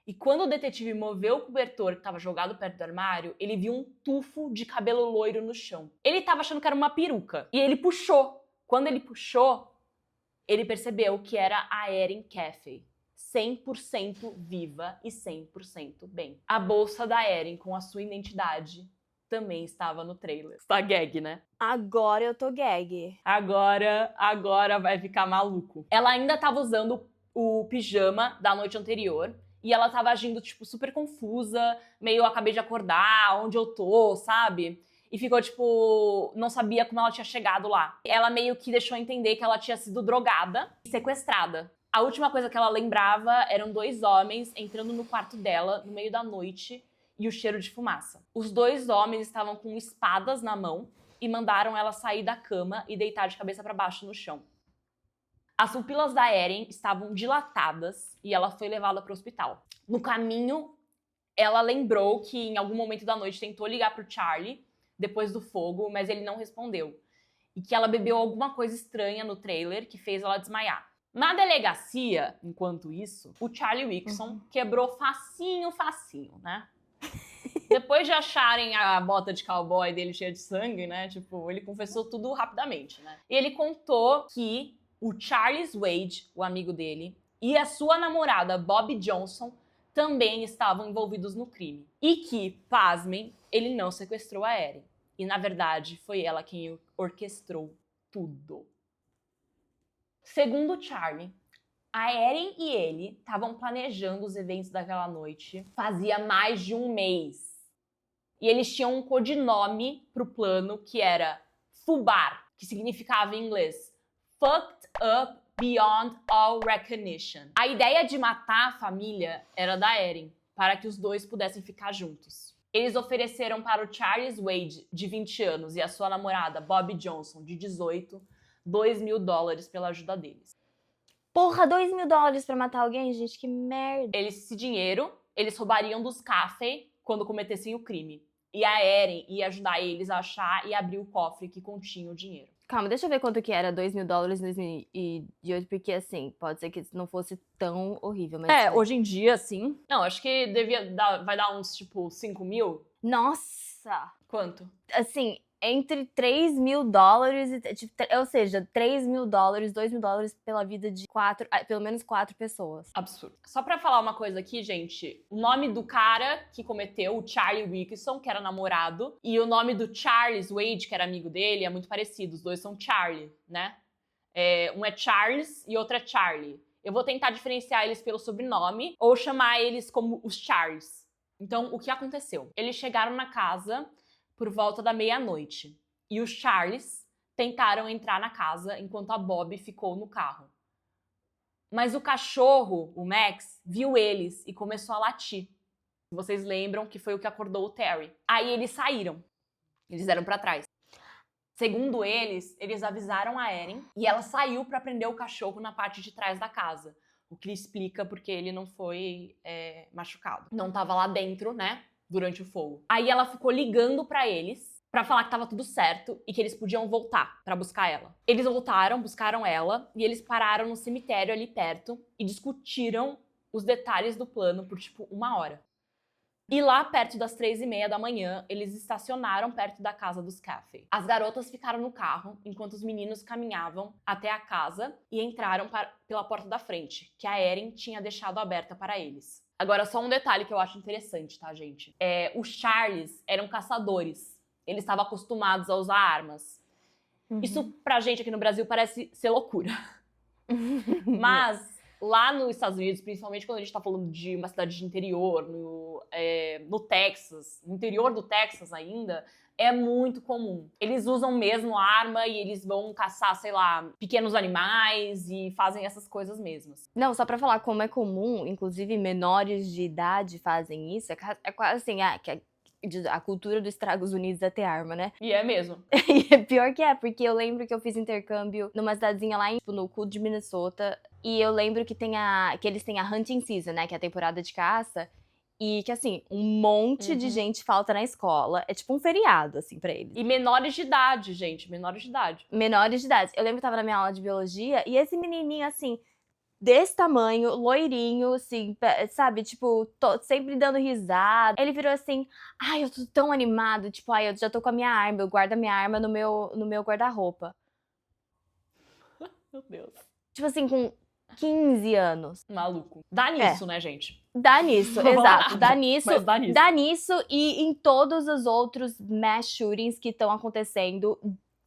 E quando o detetive moveu o cobertor que estava jogado perto do armário, ele viu um tufo de cabelo loiro no chão. Ele estava achando que era uma peruca. E ele puxou. Quando ele puxou, ele percebeu que era a Erin Caffey. 100% viva e 100% bem. A bolsa da Erin com a sua identidade também estava no trailer. Tá gag, né? Agora eu tô gag. Agora vai ficar maluco. Ela ainda tava usando o pijama da noite anterior e ela tava agindo, tipo, super confusa, meio acabei de acordar, onde eu tô, sabe? E ficou, tipo, não sabia como ela tinha chegado lá. Ela meio que deixou entender que ela tinha sido drogada e sequestrada. A última coisa que ela lembrava eram 2 homens entrando no quarto dela no meio da noite e o cheiro de fumaça. Os 2 homens estavam com espadas na mão e mandaram ela sair da cama e deitar de cabeça para baixo no chão. As pupilas da Erin estavam dilatadas e ela foi levada para o hospital. No caminho, ela lembrou que em algum momento da noite tentou ligar pro Charlie depois do fogo, mas ele não respondeu. E que ela bebeu alguma coisa estranha no trailer que fez ela desmaiar. Na delegacia, enquanto isso, o Charlie Wilkerson quebrou facinho, né? Depois de acharem a bota de cowboy dele cheia de sangue, né? Tipo, ele confessou tudo rapidamente, né? E ele contou que o Charles Wade, o amigo dele, e a sua namorada, Bobby Johnson, também estavam envolvidos no crime. E que, pasmem, ele não sequestrou a Erin. E, na verdade, foi ela quem orquestrou tudo. Segundo Charlie, a Erin e ele estavam planejando os eventos daquela noite fazia mais de 1 mês. E eles tinham um codinome pro plano que era FUBAR, que significava em inglês Fucked Up Beyond All Recognition. A ideia de matar a família era da Erin, para que os 2 pudessem ficar juntos. Eles ofereceram para o Charles Wade, de 20 anos, e a sua namorada, Bobby Johnson, de 18, $2.000 pela ajuda deles. Porra, $2.000 pra matar alguém, gente? Que merda. Esse dinheiro, eles roubariam dos Caffey quando cometessem o crime. E a Erin ia ajudar eles a achar e abrir o cofre que continha o dinheiro. Calma, deixa eu ver quanto que era $2.000 em 2008, porque assim, pode ser que não fosse tão horrível, mas... hoje em dia, sim. Não, acho que vai dar uns, tipo, 5 mil. Nossa! Quanto? Assim, entre $3.000 e... Tipo, ou seja, $3.000, $2.000 pela vida de pelo menos 4 pessoas. Absurdo. Só pra falar uma coisa aqui, gente. O nome do cara que cometeu, o Charlie Wilkerson, que era namorado, e o nome do Charles Wade, que era amigo dele, é muito parecido. Os 2 são Charlie, né? Um é Charles e outro é Charlie. Eu vou tentar diferenciar eles pelo sobrenome ou chamar eles como os Charles. Então, o que aconteceu? Eles chegaram na casa por volta da meia-noite. E os Charles tentaram entrar na casa enquanto a Bobby ficou no carro. Mas o cachorro, o Max, viu eles e começou a latir. Vocês lembram que foi o que acordou o Terry. Aí eles saíram. Eles deram pra trás. Segundo eles avisaram a Erin e ela saiu pra prender o cachorro na parte de trás da casa. O que explica porque ele não foi machucado. Não tava lá dentro, né? Durante o fogo. Aí ela ficou ligando pra eles pra falar que tava tudo certo e que eles podiam voltar pra buscar ela. Eles voltaram, buscaram ela e eles pararam no cemitério ali perto e discutiram os detalhes do plano por, tipo, 1 hora. E lá, perto das 3h30 da manhã, eles estacionaram perto da casa dos Caffey. As garotas ficaram no carro, enquanto os meninos caminhavam até a casa e entraram pela porta da frente, que a Erin tinha deixado aberta para eles. Agora, só um detalhe que eu acho interessante, tá, gente? Os Charlies eram caçadores. Eles estavam acostumados a usar armas. Isso, pra gente aqui no Brasil, parece ser loucura. Mas lá nos Estados Unidos, principalmente quando a gente tá falando de uma cidade de interior, no Texas, no interior do Texas ainda, é muito comum. Eles usam mesmo arma e eles vão caçar, sei lá, pequenos animais e fazem essas coisas mesmas. Não, só pra falar como é comum, inclusive menores de idade fazem isso, é quase assim, a cultura dos Estados Unidos é ter arma, né? E é mesmo. E é pior que porque eu lembro que eu fiz intercâmbio numa cidadezinha lá no cu de Minnesota, e eu lembro que eles têm a hunting season, né, que é a temporada de caça, e que, assim, um monte de gente falta na escola, é tipo um feriado, assim, pra eles. E menores de idade, gente, menores de idade. Menores de idade. Eu lembro que tava na minha aula de biologia, e esse menininho, assim, desse tamanho, loirinho, assim, sabe? Tipo, sempre dando risada. Ele virou assim, ai, eu tô tão animado. Tipo, ai, eu já tô com a minha arma, eu guardo a minha arma no meu guarda-roupa. Meu Deus. Tipo assim, com 15 anos. Maluco. Dá nisso, né, gente? Dá nisso, exato. Dá nisso. Mas dá nisso. Dá nisso e em todos os outros mass shootings que estão acontecendo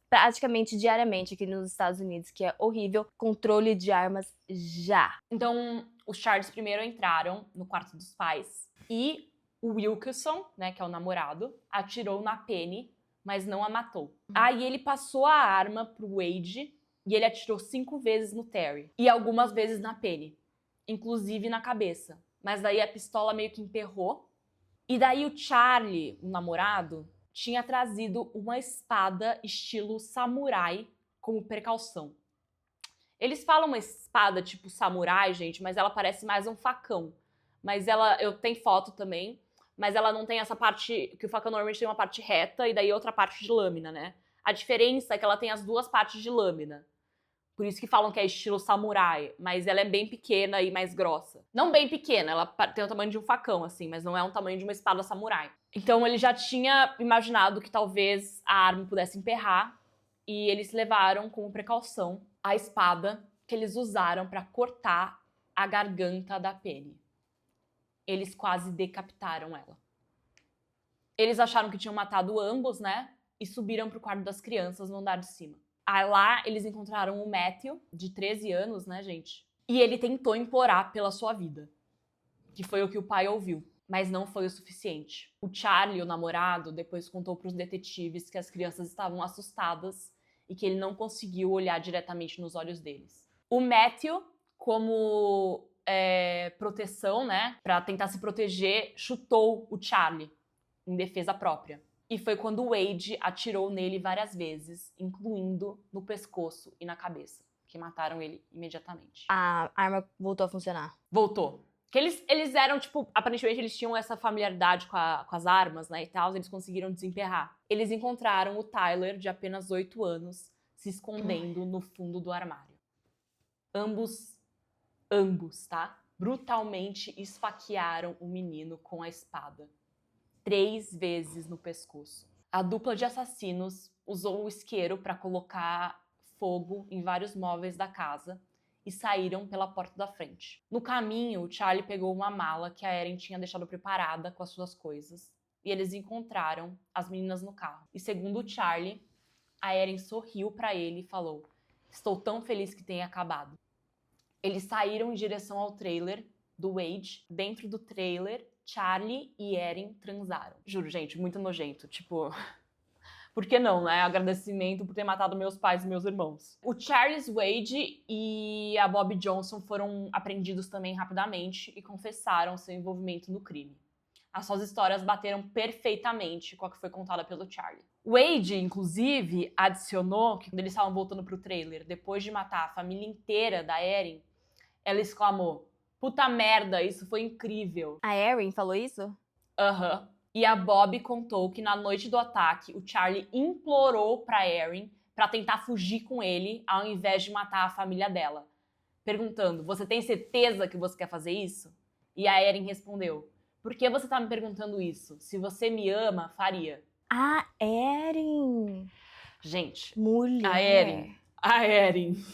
praticamente diariamente aqui nos Estados Unidos, que é horrível. Controle de armas já. Então, os Charles primeiro entraram no quarto dos pais e o Wilkerson, né, que é o namorado, atirou na Penny, mas não a matou. Aí ele passou a arma pro Wade e ele atirou 5 vezes no Terry e algumas vezes na Penny, inclusive na cabeça. Mas daí a pistola meio que emperrou. E daí o Charlie, o namorado, tinha trazido uma espada estilo samurai como precaução. Eles falam uma espada tipo samurai, gente, mas ela parece mais um facão. Mas eu tenho foto também, mas ela não tem essa parte, que o facão normalmente tem uma parte reta e daí outra parte de lâmina, né? A diferença é que ela tem as duas partes de lâmina. Por isso que falam que é estilo samurai, mas ela é bem pequena e mais grossa. Não bem pequena, ela tem o tamanho de um facão, assim, mas não é o tamanho de uma espada samurai. Então ele já tinha imaginado que talvez a arma pudesse emperrar, e eles levaram como precaução a espada que eles usaram para cortar a garganta da Penny. Eles quase decapitaram ela. Eles acharam que tinham matado ambos, né? E subiram pro quarto das crianças no andar de cima. Aí lá eles encontraram o Matthew, de 13 anos, né, gente? E ele tentou implorar pela sua vida, que foi o que o pai ouviu, mas não foi o suficiente. O Charlie, o namorado, depois contou pros detetives que as crianças estavam assustadas e que ele não conseguiu olhar diretamente nos olhos deles. O Matthew, como proteção, né, pra tentar se proteger, chutou o Charlie em defesa própria. E foi quando o Wade atirou nele várias vezes, incluindo no pescoço e na cabeça, que mataram ele imediatamente. A arma voltou a funcionar. Voltou. Que eles eram, tipo, aparentemente eles tinham essa familiaridade com as armas, né, e tal, eles conseguiram desemperrar. Eles encontraram o Tyler, de apenas 8 anos, se escondendo no fundo do armário. Ambos, tá? Brutalmente esfaquearam o menino com a espada. 3 vezes no pescoço. A dupla de assassinos usou o isqueiro para colocar fogo em vários móveis da casa e saíram pela porta da frente. No caminho, o Charlie pegou uma mala que a Erin tinha deixado preparada com as suas coisas e eles encontraram as meninas no carro. E segundo o Charlie, a Erin sorriu para ele e falou: "Estou tão feliz que tenha acabado." Eles saíram em direção ao trailer do Wade. Dentro do trailer, Charlie e Erin transaram. Juro, gente, muito nojento. Tipo, por que não, né? Agradecimento por ter matado meus pais e meus irmãos. O Charles Wade e a Bobbie Johnson foram apreendidos também rapidamente e confessaram seu envolvimento no crime. As suas histórias bateram perfeitamente com a que foi contada pelo Charlie. Wade, inclusive, adicionou que quando eles estavam voltando pro trailer, depois de matar a família inteira da Erin, ela exclamou: "Puta merda, isso foi incrível." A Erin falou isso? Aham. E a Bobbie contou que na noite do ataque, o Charlie implorou pra Erin pra tentar fugir com ele, ao invés de matar a família dela, perguntando: "Você tem certeza que você quer fazer isso?" E a Erin respondeu: Por que você tá me perguntando isso? Se você me ama, faria. A Erin. Gente, Mulher. a Erin. A Erin.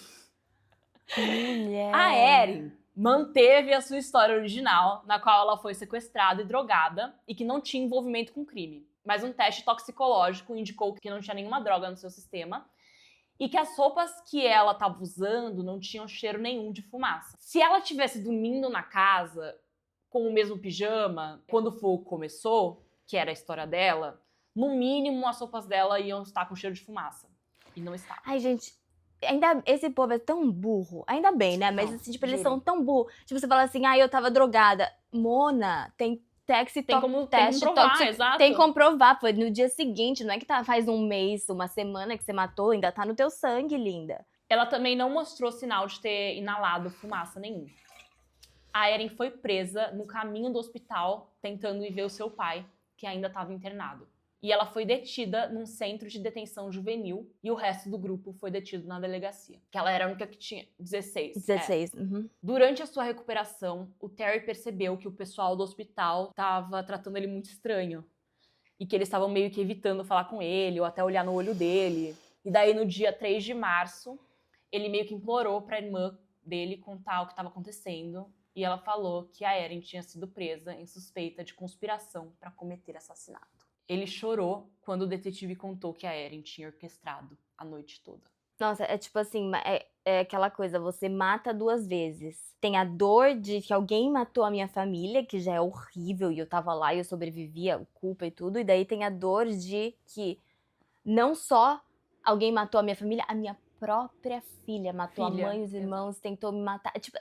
Mulher. A Erin manteve a sua história original, na qual ela foi sequestrada e drogada e que não tinha envolvimento com crime. Mas um teste toxicológico indicou que não tinha nenhuma droga no seu sistema e que as roupas que ela estava usando não tinham cheiro nenhum de fumaça. Se ela tivesse dormindo na casa com o mesmo pijama, quando o fogo começou, que era a história dela, no mínimo as roupas dela iam estar com cheiro de fumaça. E não estava. Ai, gente, ainda esse povo é tão burro. Ainda bem, né? Mas Não, assim, tipo, eles juro. são tão burros. Tipo, você fala assim, eu tava drogada. Mona, tem teste Tem como teste provar, tóxico. exato. Tem como provar, foi no dia seguinte. Não é que faz um mês, uma semana que você matou, ainda tá no teu sangue, linda. Ela também não mostrou sinal de ter inalado fumaça nenhum. A Erin foi presa no caminho do hospital, tentando ir ver o seu pai, que ainda estava internado. E ela foi detida num centro de detenção juvenil e o resto do grupo foi detido na delegacia. Que ela era a única que tinha 16. 16. Durante a sua recuperação, o Terry percebeu que o pessoal do hospital estava tratando ele muito estranho. E que eles estavam meio que evitando falar com ele ou até olhar no olho dele. E daí, no dia 3 de março, ele meio que implorou para a irmã dele contar o que estava acontecendo. E ela falou que a Erin tinha sido presa em suspeita de conspiração para cometer assassinato. Ele chorou quando o detetive contou que a Erin tinha orquestrado a noite toda. Nossa, é tipo assim, é aquela coisa, você mata 2 vezes. Tem a dor de que alguém matou a minha família, que já é horrível, e eu tava lá e eu sobrevivia, culpa e tudo. E daí tem a dor de que não só alguém matou a minha família, a minha própria filha matou a mãe, os irmãos, tentou me matar. Tipo,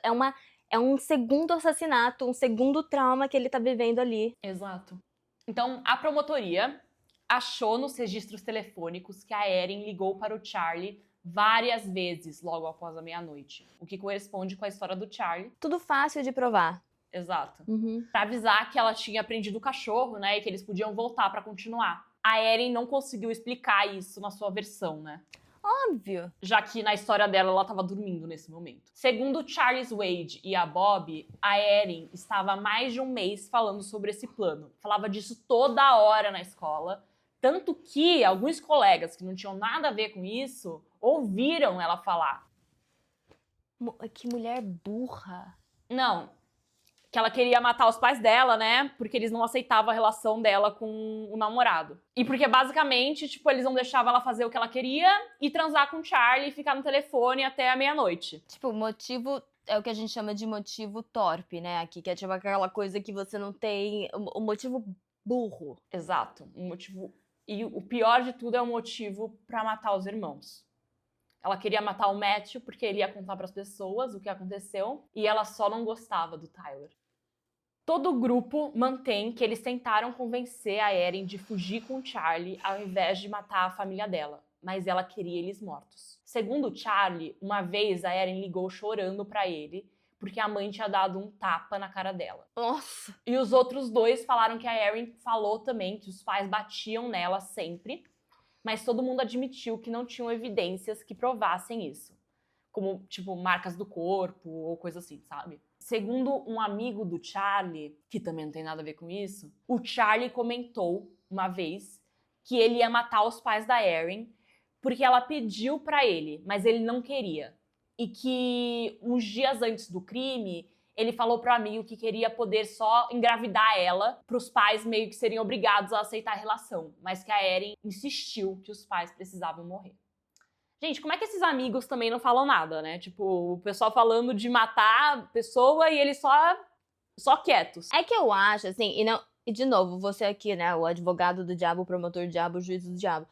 é um segundo assassinato, um segundo trauma que ele tá vivendo ali. Exato. Então, a promotoria achou nos registros telefônicos que a Erin ligou para o Charlie várias vezes logo após a meia-noite, o que corresponde com a história do Charlie. Tudo fácil de provar. Exato. Pra avisar que ela tinha prendido o cachorro, né, e que eles podiam voltar pra continuar. A Erin não conseguiu explicar isso na sua versão, né? Óbvio. Já que na história dela ela estava dormindo nesse momento. Segundo Charles Wade e a Bob, a Erin estava há mais de um mês falando sobre esse plano. Falava disso toda hora na escola. Tanto que alguns colegas que não tinham nada a ver com isso ouviram ela falar. Que mulher burra. Não, que ela queria matar os pais dela, né? Porque eles não aceitavam a relação dela com o namorado. E porque, basicamente, tipo, eles não deixavam ela fazer o que ela queria e transar com o Charlie e ficar no telefone até a meia-noite. Tipo, o motivo é o que a gente chama de motivo torpe, né? Aqui, que é tipo aquela coisa que você não tem... O motivo burro. Exato. Um motivo... E o pior de tudo é o motivo pra matar os irmãos. Ela queria matar o Matthew porque ele ia contar pras pessoas o que aconteceu e ela só não gostava do Tyler. Todo o grupo mantém que eles tentaram convencer a Erin de fugir com o Charlie ao invés de matar a família dela, mas ela queria eles mortos. Segundo o Charlie, uma vez a Erin ligou chorando pra ele porque a mãe tinha dado um tapa na cara dela. Nossa! E os outros 2 falaram que a Erin falou também que os pais batiam nela sempre, mas todo mundo admitiu que não tinham evidências que provassem isso. Como, tipo, marcas do corpo ou coisa assim, sabe? Segundo um amigo do Charlie, que também não tem nada a ver com isso, o Charlie comentou uma vez que ele ia matar os pais da Erin porque ela pediu pra ele, mas ele não queria. E que uns dias antes do crime, ele falou pro amigo que queria poder só engravidar ela, pros pais meio que seriam obrigados a aceitar a relação, mas que a Erin insistiu que os pais precisavam morrer. Gente, como é que esses amigos também não falam nada, né? Tipo, o pessoal falando de matar a pessoa e eles só quietos. É que eu acho, assim, e de novo, você aqui, né, o advogado do diabo, o promotor do diabo, o juiz do diabo.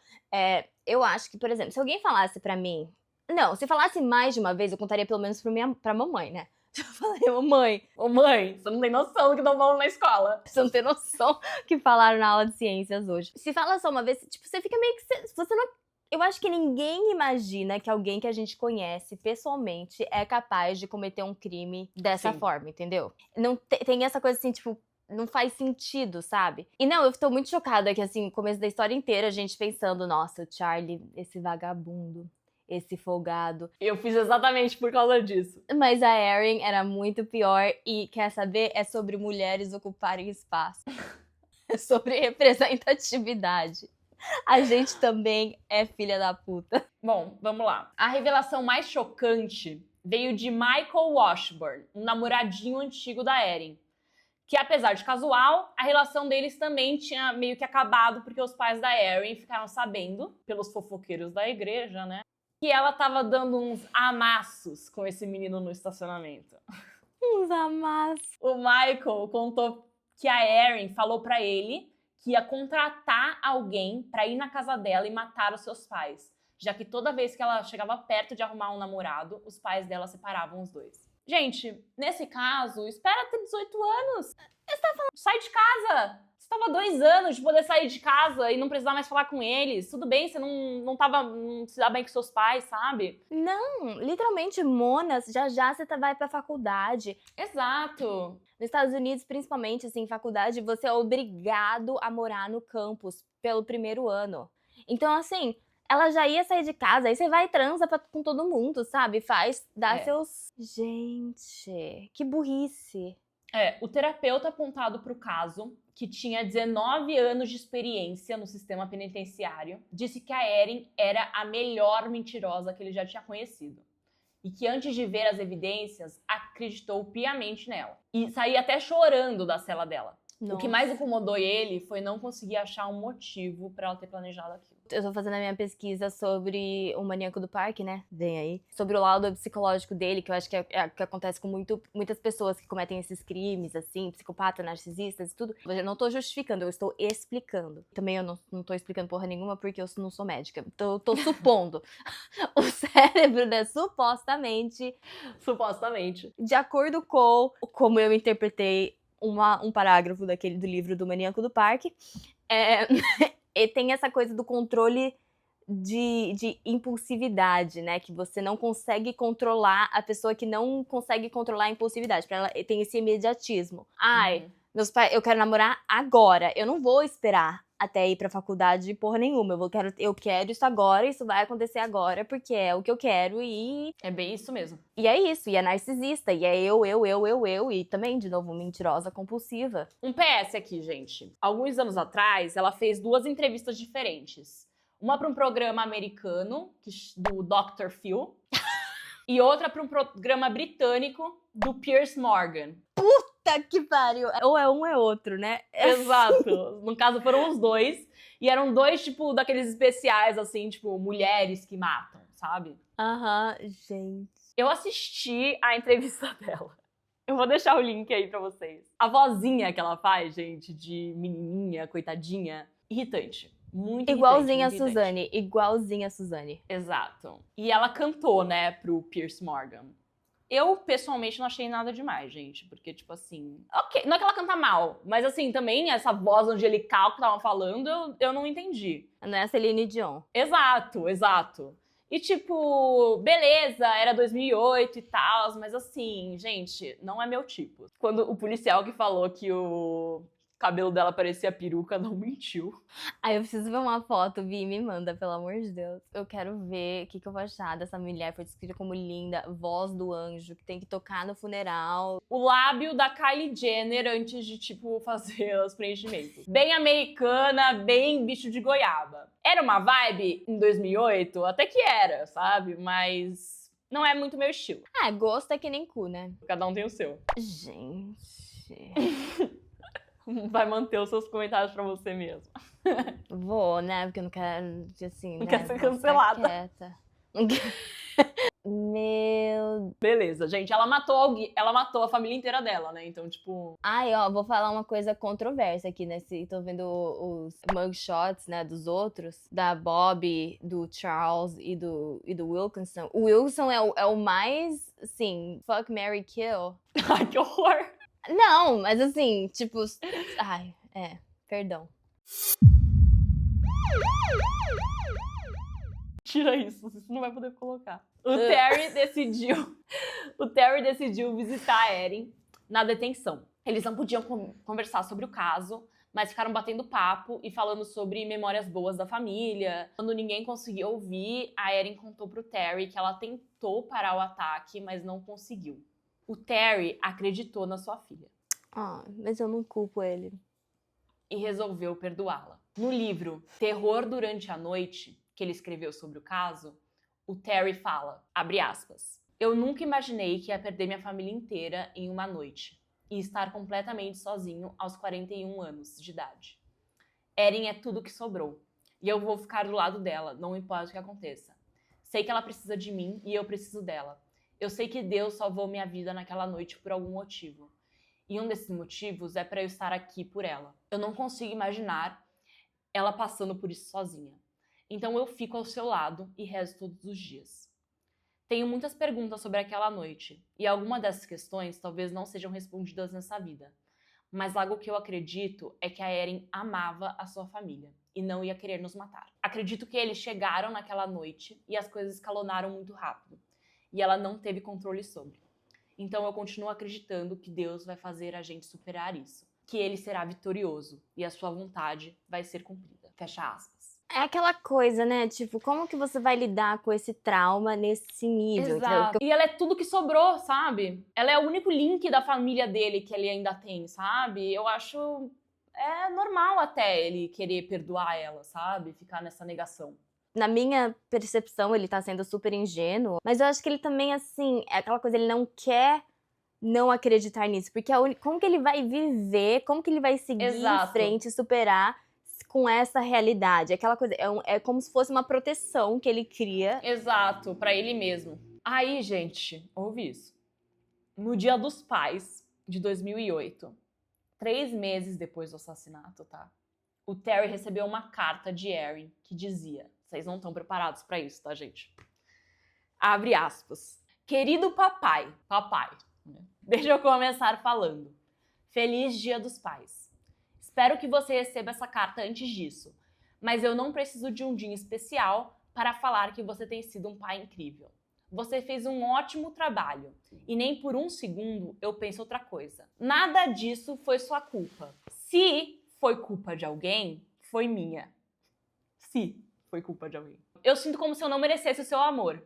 Eu acho que, por exemplo, se alguém falasse pra mim... Não, se falasse mais de uma vez, eu contaria pelo menos pra mamãe, né? Eu falei, Ô mãe, você não tem noção do que estão falando na escola. Você não tem noção do que falaram na aula de ciências hoje. Se fala só uma vez, tipo, você fica meio que... Você não... Eu acho que ninguém imagina que alguém que a gente conhece pessoalmente é capaz de cometer um crime dessa forma, entendeu? Não tem essa coisa assim, tipo, não faz sentido, sabe? E não, eu tô muito chocada que, assim, no começo da história inteira, a gente pensando, nossa, o Charlie, esse vagabundo, esse folgado. Eu fiz exatamente por causa disso. Mas a Erin era muito pior e, quer saber, é sobre mulheres ocuparem espaço. É sobre representatividade. A gente também é filha da puta. Bom, vamos lá. A revelação mais chocante veio de Michael Washburn, um namoradinho antigo da Erin. Que apesar de casual, a relação deles também tinha meio que acabado porque os pais da Erin ficaram sabendo, pelos fofoqueiros da igreja, né? Que ela tava dando uns amassos com esse menino no estacionamento. Uns amassos. O Michael contou que a Erin falou pra ele que ia contratar alguém pra ir na casa dela e matar os seus pais, já que toda vez que ela chegava perto de arrumar um namorado, os pais dela separavam os dois. Gente, nesse caso, espera ter 18 anos. Você tá falando, sai de casa. Você tava 2 anos de poder sair de casa e não precisar mais falar com eles. Tudo bem, você não se dá bem com seus pais, sabe? Não, literalmente, Mona, já você vai pra faculdade. Exato. Nos Estados Unidos, principalmente, assim, em faculdade, você é obrigado a morar no campus pelo primeiro ano. Então, assim, ela já ia sair de casa, aí você vai e transa com todo mundo, sabe? Dá seus... Gente, que burrice. O terapeuta apontado pro caso, que tinha 19 anos de experiência no sistema penitenciário, disse que a Erin era a melhor mentirosa que ele já tinha conhecido. E que antes de ver as evidências, acreditou piamente nela. E saía até chorando da cela dela. Nossa. O que mais incomodou ele foi não conseguir achar um motivo pra ela ter planejado aquilo. Eu tô fazendo a minha pesquisa sobre o Maníaco do Parque, né? Vem aí. Sobre o laudo psicológico dele, que eu acho que é o que acontece com muitas pessoas que cometem esses crimes, assim, psicopatas, narcisistas e tudo. Eu não tô justificando, eu estou explicando. Também eu não tô explicando porra nenhuma porque eu não sou médica. Então eu tô supondo. O cérebro, né, supostamente, de acordo com como eu interpretei um parágrafo do livro do Maníaco do Parque, e tem essa coisa do controle de impulsividade, né? Que você não consegue controlar, a pessoa que não consegue controlar a impulsividade. Pra ela tem esse imediatismo. Meus pais, eu quero namorar agora. Eu não vou esperar até ir pra faculdade porra nenhuma. Eu quero isso agora, isso vai acontecer agora, porque é o que eu quero e... É bem isso mesmo. E é isso, e é narcisista, e é eu, e também, de novo, mentirosa compulsiva. Um PS aqui, gente. Alguns anos atrás, ela fez 2 entrevistas diferentes. Uma para um programa americano, do Dr. Phil, e outra para um programa britânico, do Piers Morgan. Puta que pariu! Ou é um ou é outro, né? Exato. No caso, foram os 2. E eram 2, tipo, daqueles especiais, assim, tipo, mulheres que matam, sabe? Gente. Eu assisti a entrevista dela. Eu vou deixar o link aí pra vocês. A vozinha que ela faz, gente, de menininha, coitadinha, irritante. Muito Igualzinha irritante. igualzinha a Suzane. Exato. E ela cantou, né, pro Piers Morgan. Eu, pessoalmente, não achei nada demais, gente. Porque, tipo assim... Ok, não é que ela canta mal. Mas, assim, também essa voz angelical que estavam falando, eu não entendi. Não é a Celine Dion. Exato. E, tipo, beleza, era 2008 e tal, mas assim, gente, não é meu tipo. Quando o policial que falou que o cabelo dela parecia peruca não mentiu. Eu preciso ver uma foto, Vi, me manda, pelo amor de Deus. Eu quero ver o que eu vou achar dessa mulher. Foi descrita como linda, voz do anjo, que tem que tocar no funeral. O lábio da Kylie Jenner antes de, tipo, fazer os preenchimentos. Bem americana, bem bicho de goiaba. Era uma vibe em 2008? Até que era, sabe? Mas não é muito meu estilo. Gosto é que nem cu, né? Cada um tem o seu. Gente... Vai manter os seus comentários pra você mesmo. Vou, né? Porque eu não quero, assim, não quer ser cancelada. Meu... Beleza, gente. Ela matou alguém. Ela matou a família inteira dela, né? Então, tipo... Vou falar uma coisa controversa aqui, né? Tô vendo os mugshots, né, dos outros. Da Bob, do Charles e do Wilkinson. O Wilkinson é o mais, assim, fuck, marry, kill. Ai, que horror! Não, mas assim, tipo... perdão. Tira isso, você não vai poder colocar. O Terry decidiu visitar a Erin na detenção. Eles não podiam conversar sobre o caso, mas ficaram batendo papo e falando sobre memórias boas da família. Quando ninguém conseguiu ouvir, a Erin contou pro Terry que ela tentou parar o ataque, mas não conseguiu. O Terry acreditou na sua filha. Mas eu não culpo ele. E resolveu perdoá-la. No livro Terror Durante a Noite, que ele escreveu sobre o caso, o Terry fala, abre aspas, eu nunca imaginei que ia perder minha família inteira em uma noite e estar completamente sozinho aos 41 anos de idade. Erin é tudo que sobrou e eu vou ficar do lado dela, não importa o que aconteça. Sei que ela precisa de mim e eu preciso dela. Eu sei que Deus salvou minha vida naquela noite por algum motivo. E um desses motivos é para eu estar aqui por ela. Eu não consigo imaginar ela passando por isso sozinha. Então eu fico ao seu lado e rezo todos os dias. Tenho muitas perguntas sobre aquela noite, e algumas dessas questões talvez não sejam respondidas nessa vida. Mas algo que eu acredito é que a Erin amava a sua família e não ia querer nos matar. Acredito que eles chegaram naquela noite e as coisas escalonaram muito rápido, e ela não teve controle sobre. Então eu continuo acreditando que Deus vai fazer a gente superar isso, que ele será vitorioso e a sua vontade vai ser cumprida. Fecha aspas. É aquela coisa, né? Tipo, como que você vai lidar com esse trauma nesse nível? Exato. E ela é tudo que sobrou, sabe? Ela é o único link da família dele que ele ainda tem, sabe? Eu acho... É normal até ele querer perdoar ela, sabe? Ficar nessa negação. Na minha percepção, ele tá sendo super ingênuo, mas eu acho que ele também, assim, é aquela coisa, ele não quer não acreditar nisso, porque como que ele vai viver, como que ele vai seguir Exato. em frente, superar com essa realidade? Aquela coisa, é como se fosse uma proteção que ele cria. Exato, pra ele mesmo. Aí, gente, ouve isso. No Dia dos Pais, de 2008, 3 meses depois do assassinato, tá? O Terry recebeu uma carta de Erin que dizia... Vocês não estão preparados pra isso, tá, gente? Abre aspas. Querido papai, deixa eu começar falando. Feliz Dia dos Pais. Espero que você receba essa carta antes disso, mas eu não preciso de um dia especial para falar que você tem sido um pai incrível. Você fez um ótimo trabalho e nem por um segundo eu penso outra coisa. Nada disso foi sua culpa. Se foi culpa de alguém, foi minha. Se foi culpa de alguém. Eu sinto como se eu não merecesse o seu amor.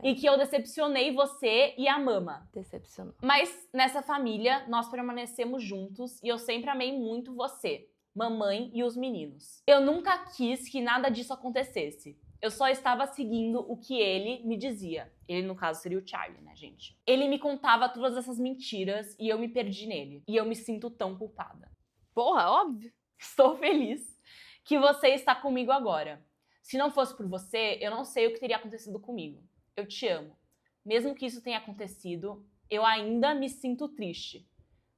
E que eu decepcionei você e a mama. Decepcionou. Mas nessa família, nós permanecemos juntos e eu sempre amei muito você, mamãe e os meninos. Eu nunca quis que nada disso acontecesse. Eu só estava seguindo o que ele me dizia. Ele, no caso, seria o Charlie, né, gente? Ele me contava todas essas mentiras e eu me perdi nele. E eu me sinto tão culpada. Porra, óbvio. Estou feliz que você está comigo agora. Se não fosse por você, eu não sei o que teria acontecido comigo. Eu te amo. Mesmo que isso tenha acontecido, eu ainda me sinto triste.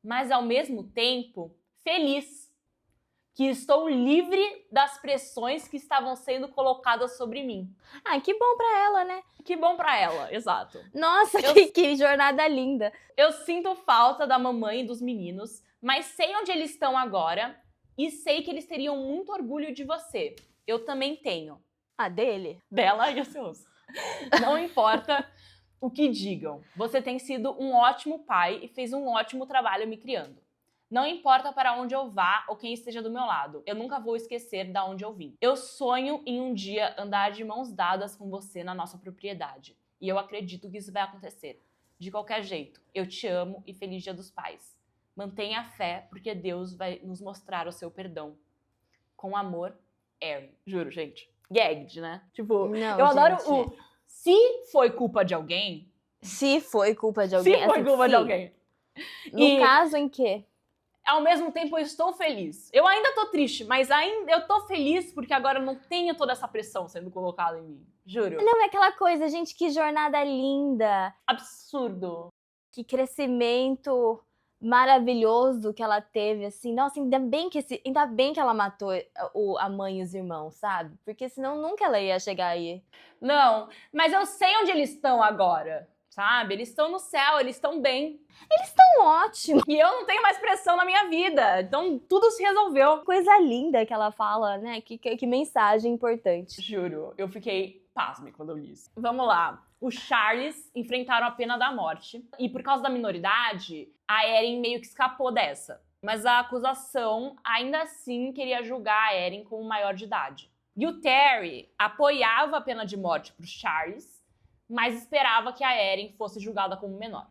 Mas, ao mesmo tempo, feliz. Que estou livre das pressões que estavam sendo colocadas sobre mim. Que bom pra ela, né? Que bom pra ela, exato. Nossa, que jornada linda. Eu sinto falta da mamãe e dos meninos, mas sei onde eles estão agora e sei que eles teriam muito orgulho de você. Eu também tenho. Dele? Dela e os seus. Não importa o que digam. Você tem sido um ótimo pai e fez um ótimo trabalho me criando. Não importa para onde eu vá ou quem esteja do meu lado. Eu nunca vou esquecer de onde eu vim. Eu sonho em um dia andar de mãos dadas com você na nossa propriedade. E eu acredito que isso vai acontecer. De qualquer jeito, eu te amo e feliz Dia dos Pais. Mantenha a fé, porque Deus vai nos mostrar o seu perdão. Com amor, Erin. Juro, gente. Gagged, né? Tipo, não, eu adoro gente. o... Se foi culpa de alguém... Se foi culpa de alguém. Se foi culpa de alguém. No caso em que? Ao mesmo tempo, eu estou feliz. Eu ainda tô triste, mas ainda eu tô feliz porque agora eu não tenho toda essa pressão sendo colocada em mim. Juro. Não, é aquela coisa, gente, que jornada linda. Absurdo. Que crescimento maravilhoso que ela teve, assim. Nossa, ainda bem que ela matou a mãe e os irmãos, sabe? Porque senão nunca ela ia chegar aí. Não, mas eu sei onde eles estão agora, sabe? Eles estão no céu, eles estão bem. Eles estão ótimos. E eu não tenho mais pressão na minha vida, então tudo se resolveu. Coisa linda que ela fala, né? Que mensagem importante. Juro, eu fiquei pasme quando eu li isso. Vamos lá. Os Charles enfrentaram a pena da morte. E por causa da minoridade, a Erin meio que escapou dessa. Mas a acusação ainda assim queria julgar a Erin como maior de idade. E o Terry apoiava a pena de morte para o Charles, mas esperava que a Erin fosse julgada como menor.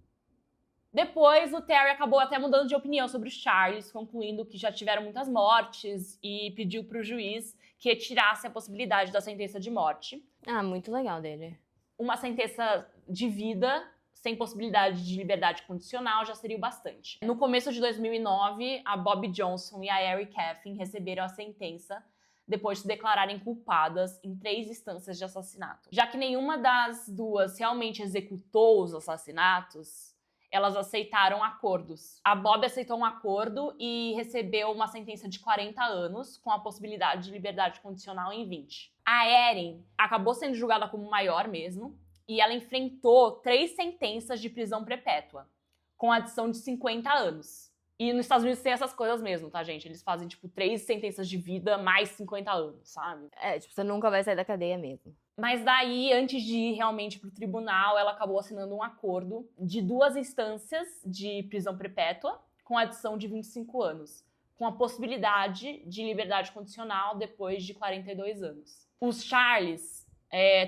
Depois, o Terry acabou até mudando de opinião sobre o Charles, concluindo que já tiveram muitas mortes e pediu para o juiz que retirasse a possibilidade da sentença de morte. Ah, muito legal dele. Uma sentença de vida sem possibilidade de liberdade condicional já seria o bastante. No começo de 2009, a Bobby Johnson e a Erin Caffin receberam a sentença depois de se declararem culpadas em 3 instâncias de assassinato. Já que nenhuma das duas realmente executou os assassinatos, elas aceitaram acordos. A Bobby aceitou um acordo e recebeu uma sentença de 40 anos, com a possibilidade de liberdade condicional em 20. A Erin acabou sendo julgada como maior mesmo, e ela enfrentou 3 sentenças de prisão perpétua, com adição de 50 anos. E nos Estados Unidos tem essas coisas mesmo, tá, gente? Eles fazem, 3 sentenças de vida mais 50 anos, sabe? Você nunca vai sair da cadeia mesmo. Mas daí, antes de ir realmente pro tribunal, ela acabou assinando um acordo de 2 instâncias de prisão perpétua, com adição de 25 anos, com a possibilidade de liberdade condicional depois de 42 anos. Os Charles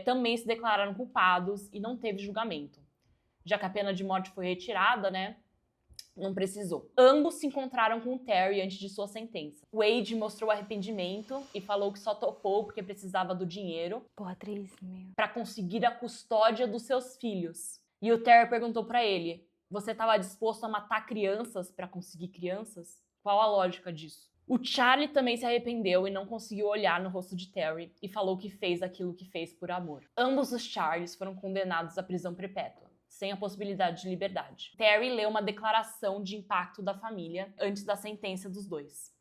também se declararam culpados e não teve julgamento. Já que a pena de morte foi retirada, né? Não precisou. Ambos se encontraram com o Terry antes de sua sentença. Wade mostrou arrependimento e falou que só topou porque precisava do dinheiro. Porra, 3 mil. Para conseguir a custódia dos seus filhos. E o Terry perguntou para ele: você estava disposto a matar crianças para conseguir crianças? Qual a lógica disso? O Charlie também se arrependeu e não conseguiu olhar no rosto de Terry e falou que fez aquilo que fez por amor. Ambos os Charles foram condenados à prisão perpétua, sem a possibilidade de liberdade. Terry leu uma declaração de impacto da família antes da sentença dos dois.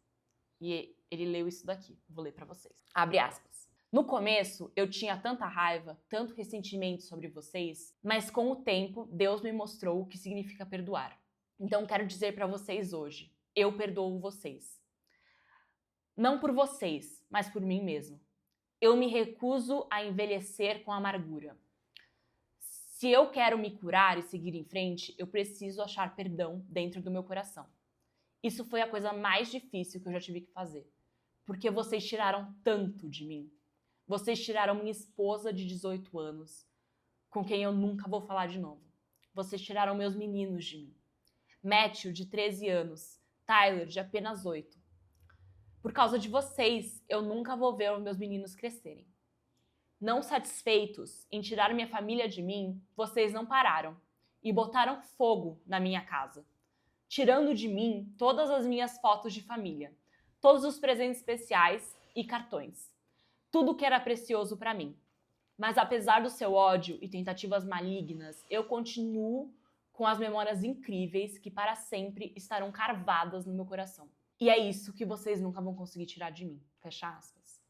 E ele leu isso daqui. Vou ler pra vocês. Abre aspas. No começo, eu tinha tanta raiva, tanto ressentimento sobre vocês, mas com o tempo, Deus me mostrou o que significa perdoar. Então quero dizer pra vocês hoje, eu perdoo vocês. Não por vocês, mas por mim mesmo. Eu me recuso a envelhecer com amargura. Se eu quero me curar e seguir em frente, eu preciso achar perdão dentro do meu coração. Isso foi a coisa mais difícil que eu já tive que fazer. Porque vocês tiraram tanto de mim. Vocês tiraram minha esposa de 18 anos, com quem eu nunca vou falar de novo. Vocês tiraram meus meninos de mim. Matthew, de 13 anos. Tyler, de apenas 8. Por causa de vocês, eu nunca vou ver os meus meninos crescerem. Não satisfeitos em tirar minha família de mim, vocês não pararam e botaram fogo na minha casa, tirando de mim todas as minhas fotos de família, todos os presentes especiais e cartões, tudo que era precioso para mim. Mas apesar do seu ódio e tentativas malignas, eu continuo com as memórias incríveis que para sempre estarão carvadas no meu coração. E é isso que vocês nunca vão conseguir tirar de mim. Fecha aspas.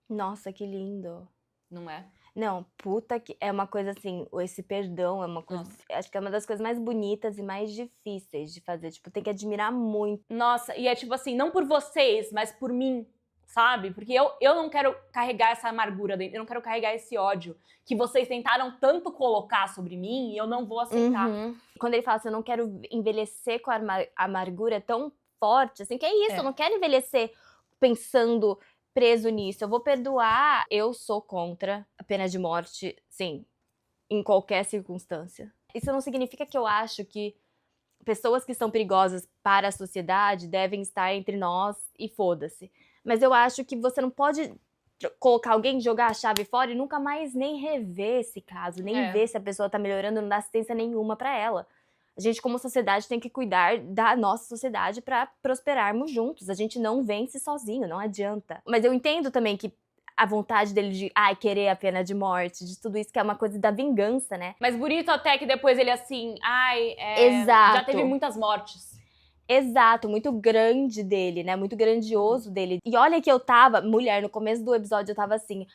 Nossa, que lindo. Não é? Não, puta que... É uma coisa assim, esse perdão é uma coisa... Nossa. Acho que é uma das coisas mais bonitas e mais difíceis de fazer. Tem que admirar muito. Nossa, e é assim, não por vocês, mas por mim, sabe? Porque eu não quero carregar essa amargura dentro, eu não quero carregar esse ódio que vocês tentaram tanto colocar sobre mim e eu não vou aceitar. Quando ele fala assim, eu não quero envelhecer com a amargura tão forte, assim, que é isso, eu não quero envelhecer pensando... preso nisso, eu vou perdoar. Eu sou contra a pena de morte, sim, em qualquer circunstância. Isso não significa que eu acho que pessoas que são perigosas para a sociedade devem estar entre nós e foda-se. Mas eu acho que você não pode colocar alguém, jogar a chave fora e nunca mais nem rever esse caso, nem ver se a pessoa tá melhorando, não dá assistência nenhuma para ela. A gente, como sociedade, tem que cuidar da nossa sociedade para prosperarmos juntos. A gente não vence sozinho, não adianta. Mas eu entendo também que a vontade dele de querer a pena de morte, de tudo isso, que é uma coisa da vingança, né? Mas bonito até que depois ele assim, Exato. Já teve muitas mortes. Exato, muito grande dele, né? Muito grandioso dele. E olha que eu tava, mulher, no começo do episódio eu tava assim...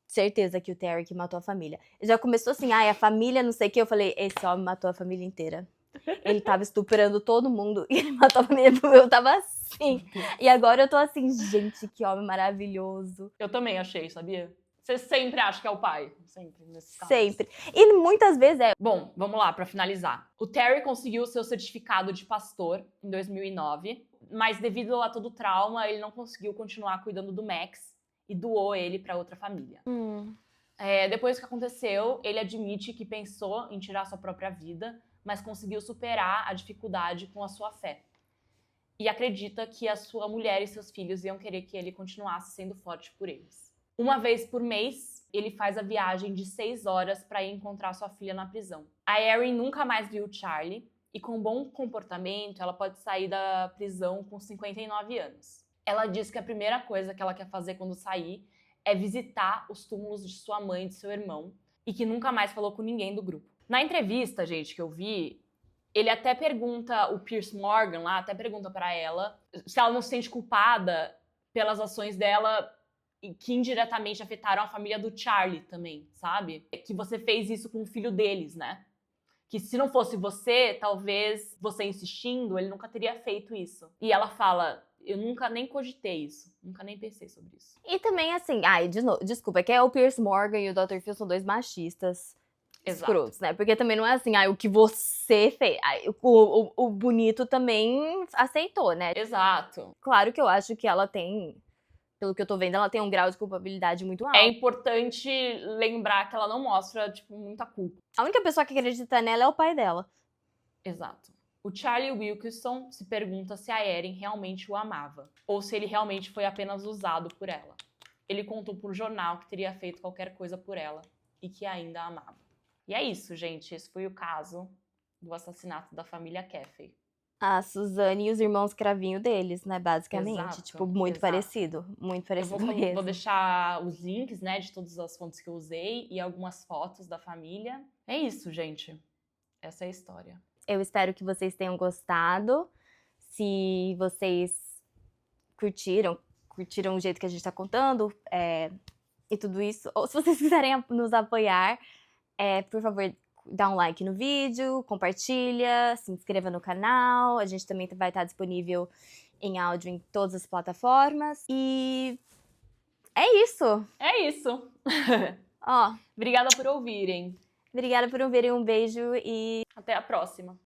Certeza que o Terry que matou a família. Já começou assim, a família não sei o que. Eu falei, esse homem matou a família inteira. Ele tava estuprando todo mundo e ele matou a família. Eu tava assim. E agora eu tô assim, gente, que homem maravilhoso. Eu também achei, sabia? Você sempre acha que é o pai. Sempre, nesses casos. Sempre. E muitas vezes é. Bom, vamos lá, pra finalizar. O Terry conseguiu seu certificado de pastor em 2009, mas devido a todo o trauma, ele não conseguiu continuar cuidando do Max e doou ele pra outra família. Depois que aconteceu, ele admite que pensou em tirar sua própria vida, mas conseguiu superar a dificuldade com a sua fé. E acredita que a sua mulher e seus filhos iam querer que ele continuasse sendo forte por eles. Uma vez por mês, ele faz a viagem de 6 horas para ir encontrar sua filha na prisão. A Erin nunca mais viu o Charlie e com bom comportamento, ela pode sair da prisão com 59 anos. Ela diz que a primeira coisa que ela quer fazer quando sair é visitar os túmulos de sua mãe e de seu irmão e que nunca mais falou com ninguém do grupo. Na entrevista, gente, que eu vi, ele até pergunta, o Piers Morgan lá, até pergunta para ela se ela não se sente culpada pelas ações dela que indiretamente afetaram a família do Charlie também, sabe? Que você fez isso com o filho deles, né? Que se não fosse você, talvez você insistindo, ele nunca teria feito isso. E ela fala, eu nunca nem cogitei isso, nunca nem pensei sobre isso. E também, assim, de novo, desculpa, é que o Piers Morgan e o Dr. Phil são dois machistas escrotos, né? Porque também não é assim, o que você fez. O bonito também aceitou, né? Exato. Claro que eu acho que ela tem, pelo que eu tô vendo, ela tem um grau de culpabilidade muito alto. É importante lembrar que ela não mostra, tipo, muita culpa. A única pessoa que acredita nela é o pai dela. Exato. O Charlie Wilkinson se pergunta se a Erin realmente o amava, ou se ele realmente foi apenas usado por ela. Ele contou por jornal que teria feito qualquer coisa por ela e que ainda a amava. E é isso, gente. Esse foi o caso do assassinato da família Caffey. A Suzane e os irmãos cravinho deles, né, basicamente. Exato, tipo, muito parecido. Muito parecido mesmo. Vou deixar os links, né, de todas as fontes que eu usei e algumas fotos da família. É isso, gente. Essa é a história. Eu espero que vocês tenham gostado. Se vocês curtiram o jeito que a gente tá contando e tudo isso, ou se vocês quiserem nos apoiar, por favor, dá um like no vídeo, compartilha, se inscreva no canal. A gente também vai estar disponível em áudio em todas as plataformas. E é isso! É isso! Ó, Obrigada por ouvirem. Obrigada por ouvirem, um beijo e até a próxima.